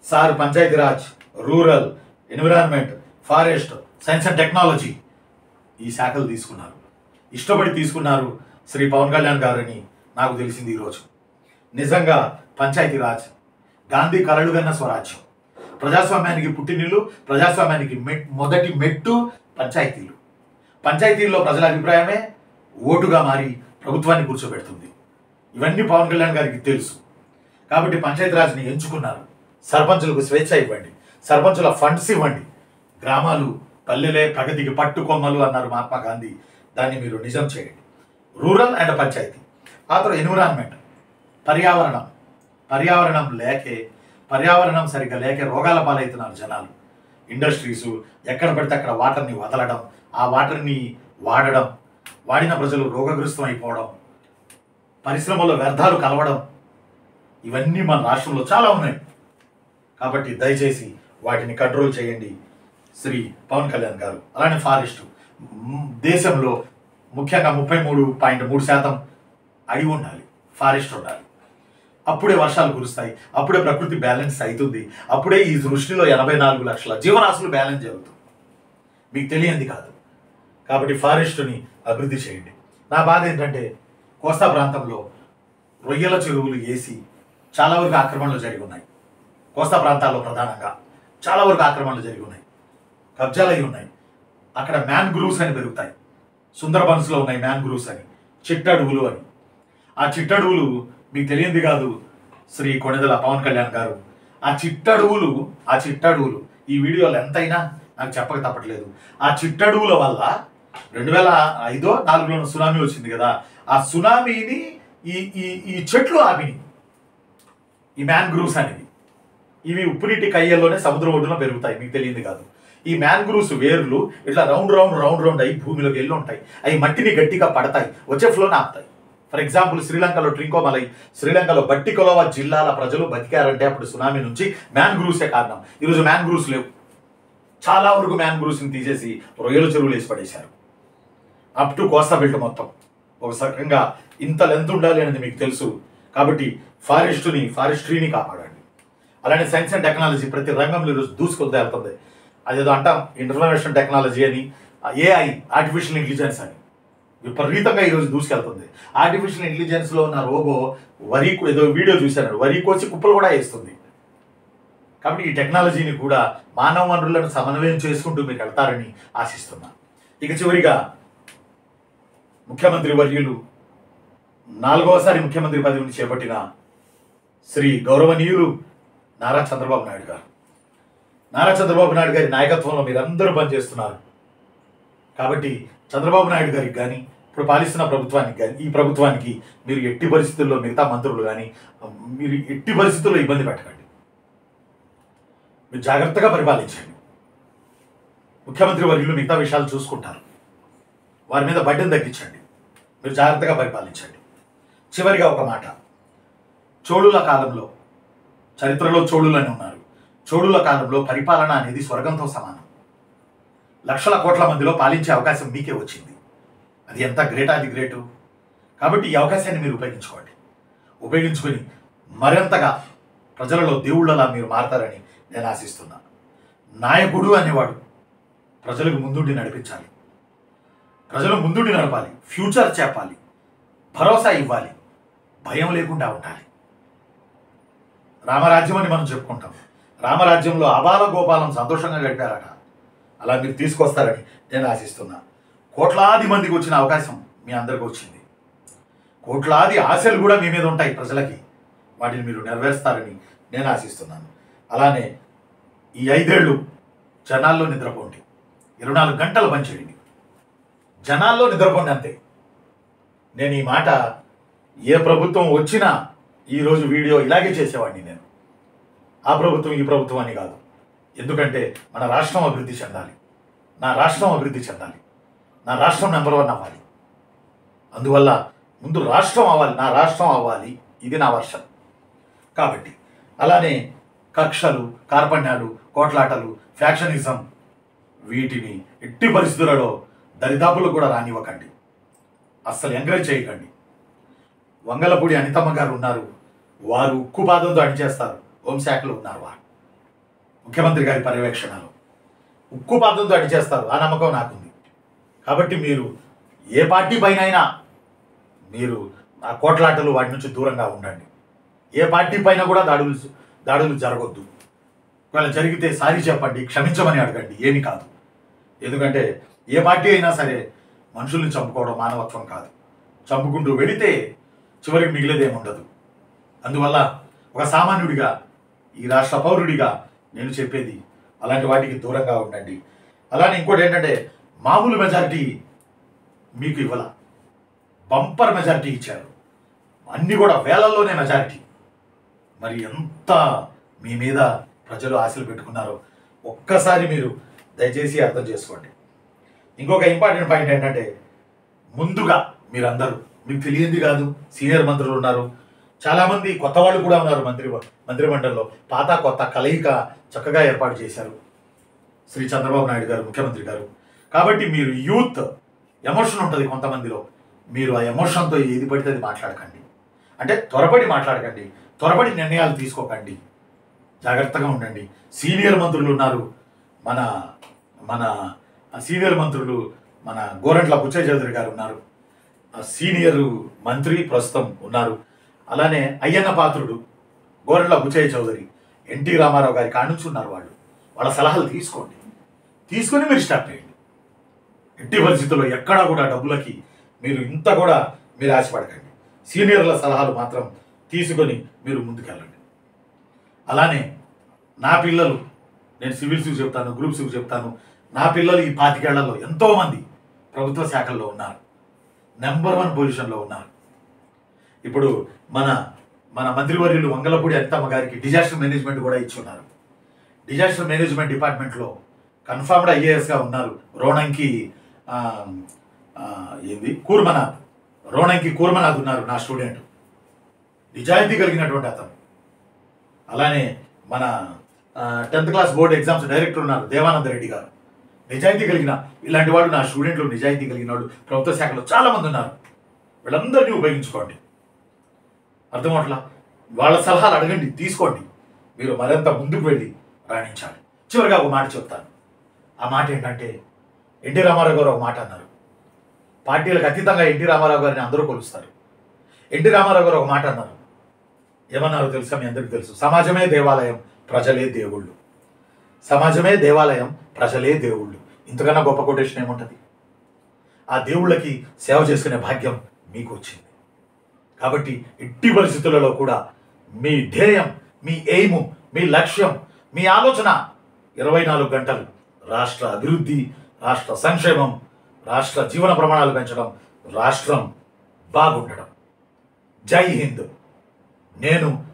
sir Panchayati Raj, rural, environment, forest, science and technology ఈ శాఖలు తీసుకున్నారు. ఇష్టపడి తీసుకున్నారు శ్రీ పవన్ కళ్యాణ్ గారని నాకు తెలిసింది ఈరోజు. నిజంగా పంచాయతీరాజ్ గాంధీ కలలుగన్న స్వరాజ్యం. ప్రజాస్వామ్యానికి పుట్టినిల్లు, ప్రజాస్వామ్యానికి మొదటి మెట్టు పంచాయతీల్లో ప్రజల అభిప్రాయమే ఓటుగా మారి ప్రభుత్వాన్ని కూర్చోబెడుతుంది. ఇవన్నీ పవన్ కళ్యాణ్ గారికి తెలుసు. కాబట్టి పంచాయతీరాజ్ని ఎంచుకున్నారు. సర్పంచులకు స్వేచ్ఛ ఇవ్వండి, సర్పంచుల ఫండ్స్ ఇవ్వండి. గ్రామాలు పల్లెలే ప్రగతికి పట్టుకొమ్మలు అన్నారు మహాత్మా గాంధీ. దాన్ని మీరు నిజం చేయండి. Rural and panchayat. ఆ తర్వాత ఎన్విరాన్మెంట్, పర్యావరణం సరిగ్గా లేకే రోగాల పాలవుతున్నారు జనాలు. ఇండస్ట్రీసు ఎక్కడ పడితే అక్కడ వాటర్ని వదలడం, ఆ వాటర్ని వాడిన ప్రజలు రోగగ్రస్తం అయిపోవడం, పరిశ్రమల్లో వ్యర్థాలు కలవడం, ఇవన్నీ మన రాష్ట్రంలో చాలా ఉన్నాయి. కాబట్టి దయచేసి వాటిని కంట్రోల్ చేయండి శ్రీ పవన్ కళ్యాణ్ గారు. అలానే ఫారెస్ట్, దేశంలో ముఖ్యంగా 33.3% అడవి ఉండాలి, ఫారెస్ట్ ఉండాలి. అప్పుడే వర్షాలు కురుస్తాయి, అప్పుడే ప్రకృతి బ్యాలెన్స్ అవుతుంది, అప్పుడే ఈ సృష్టిలో 84 లక్షల జీవరాశులు బ్యాలెన్స్ జరుగుతుంది. మీకు తెలియంది కాదు. కాబట్టి ఫారెస్ట్ని అభివృద్ధి చేయండి. నా బాధ ఏంటంటే కోస్తా ప్రాంతంలో రొయ్యల చెరువులు వేసి చాలా వరకు ఆక్రమణలు జరిగి ఉన్నాయి. కోస్తా ప్రాంతాల్లో ప్రధానంగా చాలా వరకు ఆక్రమణలు జరిగి ఉన్నాయి, కబ్జాలు అయి ఉన్నాయి. అక్కడ మ్యాన్గ్రూవ్స్ అని పెరుగుతాయి. సుందర్బన్స్లో ఉన్నాయి మ్యాన్గ్రూవ్స్ అని, చిట్టడుగులు అని. ఆ చిట్టడుగులు మీకు తెలియంది కాదు శ్రీ కొణిదెల పవన్ కళ్యాణ్ గారు. ఆ చిట్టడుగులు ఈ వీడియోలు ఎంతైనా నాకు చెప్పక తప్పట్లేదు. ఆ చిట్టడుగుల వల్ల 2005-04 సునామీ వచ్చింది కదా, ఆ సునామీని ఈ చెట్లు ఆపినాయి. ఈ మ్యాన్గ్రూవ్స్ అనేవి ఇవి ఉప్పునీటి కయ్యల్లోనే సముద్రం ఒడ్డున పెరుగుతాయి, మీకు తెలియంది కాదు. ఈ మ్యాన్గ్రూవ్స్ వేర్లు ఇట్లా రౌండ్ అయ్యి భూమిలోకి వెళ్ళి ఉంటాయి. అవి మట్టిని గట్టిగా పడతాయి, వచ్చే ఫ్లోని ఆపుతాయి. ఫర్ ఎగ్జాంపుల్ శ్రీలంకలో ట్రింకోమలై, శ్రీలంకలో బట్టికొలవ జిల్లాల ప్రజలు బతికారంటే అప్పుడు సునామీ నుంచి మ్యాన్గ్రూవ్సే కారణం. ఈరోజు మ్యాన్గ్రూవ్స్ లేవు, చాలా వరకు మ్యాంగ్రూవ్స్ని తీసేసి రొయ్యల చెరువులు వేసి పడేశారు. అప్ టు కోస్తా బెల్ట్ మొత్తం ఒక రకంగా ఇంత లెంత్ ఉండాలి అనేది మీకు తెలుసు. కాబట్టి ఫారెస్ట్రీని కాపాడండి. అలానే సైన్స్ అండ్ టెక్నాలజీ ప్రతి రంగంలో ఈరోజు దూసుకొద్దా వెళ్తుంది. అదేదో అంటాం ఇన్ఫర్మేషన్ టెక్నాలజీ అని, ఏఐ ఆర్టిఫిషియల్ ఇంటెలిజెన్స్ అని విపరీతంగా ఈరోజు దూసుకెళ్తుంది. ఆర్టిఫిషియల్ ఇంటెలిజెన్స్లో ఉన్న రోబో ఏదో వీడియో చూశాను, వరి కోసి కుప్పలు కూడా వేస్తుంది. కాబట్టి ఈ టెక్నాలజీని కూడా మానవ వనరులను సమన్వయం చేసుకుంటూ మీరు వెళ్తారని ఆశిస్తున్నా. ఇక చివరిగా ముఖ్యమంత్రి వర్యులు 4వసారి ముఖ్యమంత్రి పదవిని చేపట్టిన శ్రీ గౌరవనీయులు నారా చంద్రబాబు నాయుడు గారు. నారా చంద్రబాబు నాయుడు గారి నాయకత్వంలో మీరందరూ పనిచేస్తున్నారు. కాబట్టి చంద్రబాబు నాయుడు గారికి కానీ ఇప్పుడు పాలిస్తున్న ప్రభుత్వానికి కానీ ఈ ప్రభుత్వానికి మీరు ఎట్టి పరిస్థితుల్లో మిగతా మంత్రులు కానీ మీరు ఎట్టి పరిస్థితుల్లో ఇబ్బంది పెట్టకండి. మీరు జాగ్రత్తగా పరిపాలించండి. ముఖ్యమంత్రి వర్యులు మిగతా విషయాలు చూసుకుంటారు. వారి మీద బడ్డెను తగ్గించండి. మీరు జాగ్రత్తగా పరిపాలించండి. చివరిగా ఒక మాట, చోళుల కాలంలో, చరిత్రలో చోళులని ఉన్నారు, చోళుల కాలంలో పరిపాలన అనేది స్వర్గంతో సమానం. లక్షల కోట్ల మందిలో పాలించే అవకాశం మీకే వచ్చింది. అది ఎంత అది గ్రేటు. కాబట్టి ఈ అవకాశాన్ని మీరు ఉపయోగించుకొని మరింతగా ప్రజలలో దేవుళ్ళలా మీరు మారతారని నేను ఆశిస్తున్నా. నాయకుడు అనేవాడు ప్రజలకు ముందుండి నడిపించాలి, ప్రజలు ముందుండి నడపాలి, ఫ్యూచర్ చెప్పాలి, భరోసా ఇవ్వాలి, భయం లేకుండా ఉండాలి. రామరాజ్యం అని మనం చెప్పుకుంటాం. రామరాజ్యంలో అబాల గోపాలం సంతోషంగా గడిపారట. అలా మీరు తీసుకొస్తారని నేను ఆశిస్తున్నా. కోట్లాది మందికి వచ్చిన అవకాశం మీ అందరికీ వచ్చింది. కోట్లాది ఆశలు కూడా మీ మీద ఉంటాయి ప్రజలకి. వాటిని మీరు నెరవేరుస్తారని నేను ఆశిస్తున్నాను. అలానే ఈ 5 ఏళ్ళు జనాల్లో నిద్రపోండి. 24 గంటలు పనిచేయండి. జనాల్లో నిద్రపోండి అంతే. నేను ఈ మాట ఏ ప్రభుత్వం వచ్చినా ఈరోజు వీడియో ఇలాగే చేసేవాడిని నేను. ఆ ప్రభుత్వం ఈ ప్రభుత్వం అని కాదు. ఎందుకంటే మన రాష్ట్రం అభివృద్ధి చెందాలి, నా రాష్ట్రం అభివృద్ధి చెందాలి, నా రాష్ట్రం నెంబర్ 1 అవ్వాలి. అందువల్ల ముందు రాష్ట్రం అవ్వాలి, నా రాష్ట్రం అవ్వాలి. ఇది నా వర్షం. కాబట్టి అలానే కక్షలు, కార్పణ్యాలు, కోట్లాటలు, ఫ్యాక్షనిజం వీటిని ఎట్టి పరిస్థితులలో దరిదాపులు కూడా రానివ్వకండి. అస్సలు ఎంకరేజ్ చేయకండి. వంగలపూడి అనితమ్మ గారు ఉన్నారు, వారు ఉక్కు పాదంతో అణిచేస్తారు. హోంశాఖలో ఉన్నారు వారు, ముఖ్యమంత్రి గారి పర్యవేక్షణలో ఉక్కు పాదంతో అణిచేస్తారు. ఆ నమ్మకం నాకుంది. కాబట్టి మీరు ఏ పార్టీ పైన మీరు ఆ కోట్లాటలు వాటి నుంచి దూరంగా ఉండండి. ఏ పార్టీ పైన కూడా దాడులు జరగొద్దు. ఒకవేళ జరిగితే సారీ చెప్పండి, క్షమించమని అడగండి, ఏమి కాదు. ఎందుకంటే ఏ పార్టీ అయినా సరే మనుషుల్ని చంపుకోవడం మానవత్వం కాదు. చంపుకుంటూ వెళితే చివరికి మిగిలేదేముండదు. అందువల్ల ఒక సామాన్యుడిగా, ఈ రాష్ట్ర పౌరుడిగా నేను చెప్పేది అలాంటి వాటికి దూరంగా ఉండండి. అలానే ఇంకోటి ఏంటంటే, మామూలు మెజారిటీ మీకు ఇవ్వాల, బంపర్ మెజారిటీ ఇచ్చారు. అన్నీ కూడా వేలల్లోనే మెజారిటీ. మరి ఎంత మీ మీద ప్రజలు ఆశలు పెట్టుకున్నారో ఒక్కసారి మీరు దయచేసి అర్థం చేసుకోండి. ఇంకొక ఇంపార్టెంట్ పాయింట్ ఏంటంటే, ముందుగా మీరందరూ, మీకు తెలియంది కాదు, సీనియర్ మంత్రులు ఉన్నారు, చాలామంది కొత్త వాళ్ళు కూడా ఉన్నారు మంత్రిమండలిలో. పాత కొత్త కలయిక చక్కగా ఏర్పాటు చేశారు శ్రీ చంద్రబాబు నాయుడు గారు, ముఖ్యమంత్రి గారు. కాబట్టి మీరు యూత్ ఎమోషన్ ఉంటుంది కొంతమందిలో, మీరు ఆ ఎమోషన్తో ఏది పడితే అది మాట్లాడకండి. అంటే త్వరపడి మాట్లాడకండి, త్వరపడి నిర్ణయాలు తీసుకోకండి. జాగ్రత్తగా ఉండండి. సీనియర్ మంత్రులు ఉన్నారు, మన మన సీనియర్ మంత్రులు, మన గోరంట్ల బుచ్చయ్య చౌదరి గారు ఉన్నారు, సీనియర్ మంత్రి ప్రస్తుతం ఉన్నారు. అలానే అయ్యన్న పాత్రుడు, గోరంట్ల బుచ్చయ్య చౌదరి, ఎన్టీ రామారావు గారి కాడ నుంచి ఉన్నారు. వాళ్ళ సలహాలు తీసుకొని మీరు స్టార్ట్ చేయండి. ఎట్టి పరిస్థితుల్లో ఎక్కడా కూడా డబ్బులకి ఇంత కూడా మీరు ఆశపడకండి. సీనియర్ల సలహాలు మాత్రం తీసుకొని మీరు ముందుకెళ్ళండి. అలానే నా పిల్లలు, నేను సివిల్స్కి చెప్తాను, గ్రూప్స్కి చెప్తాను, నా పిల్లలు ఈ 25 ఏళ్లలో ఎంతోమంది ప్రభుత్వ శాఖల్లో ఉన్నారు, నెంబర్ 1 పొజిషన్లో ఉన్నారు. ఇప్పుడు మన మన మంత్రివర్యులు వంగలపూడి అనితమ్మ గారికి డిజాస్టర్ మేనేజ్మెంట్ కూడా ఇచ్చి ఉన్నారు. డిజాస్టర్ మేనేజ్మెంట్ డిపార్ట్మెంట్లో కన్ఫర్మ్డ్ ఐఏఎస్గా ఉన్నారు రోణంకి కూర్మనాథ్ ఉన్నారు, నా స్టూడెంట్, నిజాయితీ కలిగినటువంటి అతను. అలానే మన 10th class board exams director ఉన్నారు దేవానంద రెడ్డి గారు. నిజాయితీ కలిగిన ఇలాంటి వాళ్ళు, నా స్టూడెంట్లు నిజాయితీ కలిగిన వాళ్ళు ప్రభుత్వ శాఖలో చాలామంది ఉన్నారు. వీళ్ళందరినీ ఉపయోగించుకోండి. అర్థమవట్లా? వాళ్ళ సలహాలు అడగండి, తీసుకోండి. మీరు మరింత ముందుకు వెళ్ళి రాణించాలి. చివరిగా ఒక మాట చెప్తాను. ఆ మాట ఏంటంటే, ఎన్టీ రామారావు గారు ఒక మాట అన్నారు. పార్టీలకు అతీతంగా ఎన్టీ రామారావు గారిని అందరూ కొలుస్తారు. ఎన్టీ రామారావు గారు ఒక మాట అన్నారు. ఏమన్నారో తెలుసా? మీ అందరికీ తెలుసు. సమాజమే దేవాలయం, ప్రజలే దేవుళ్ళు. సమాజమే దేవాలయం, ప్రజలే దేవుళ్ళు. ఇంతకన్నా గొప్ప కొటేషన్ ఏముంటుంది? ఆ దేవుళ్ళకి సేవ చేసుకునే భాగ్యం మీకు వచ్చింది. కాబట్టి ఎట్టి పరిస్థితులలో కూడా మీ ధ్యేయం, మీ ఎయిము, మీ లక్ష్యం, మీ ఆలోచన 24 గంటలు రాష్ట్ర అభివృద్ధి, రాష్ట్ర సంక్షేమం, రాష్ట్ర జీవన ప్రమాణాలు పెంచడం, రాష్ట్రం బాగుండడం. జై హింద్. నేను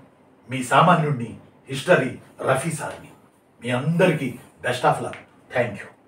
మీ సామాన్యుడిని, హిస్టరీ రఫీ సార్ని. మీ అందరికీ best of luck. Thank you.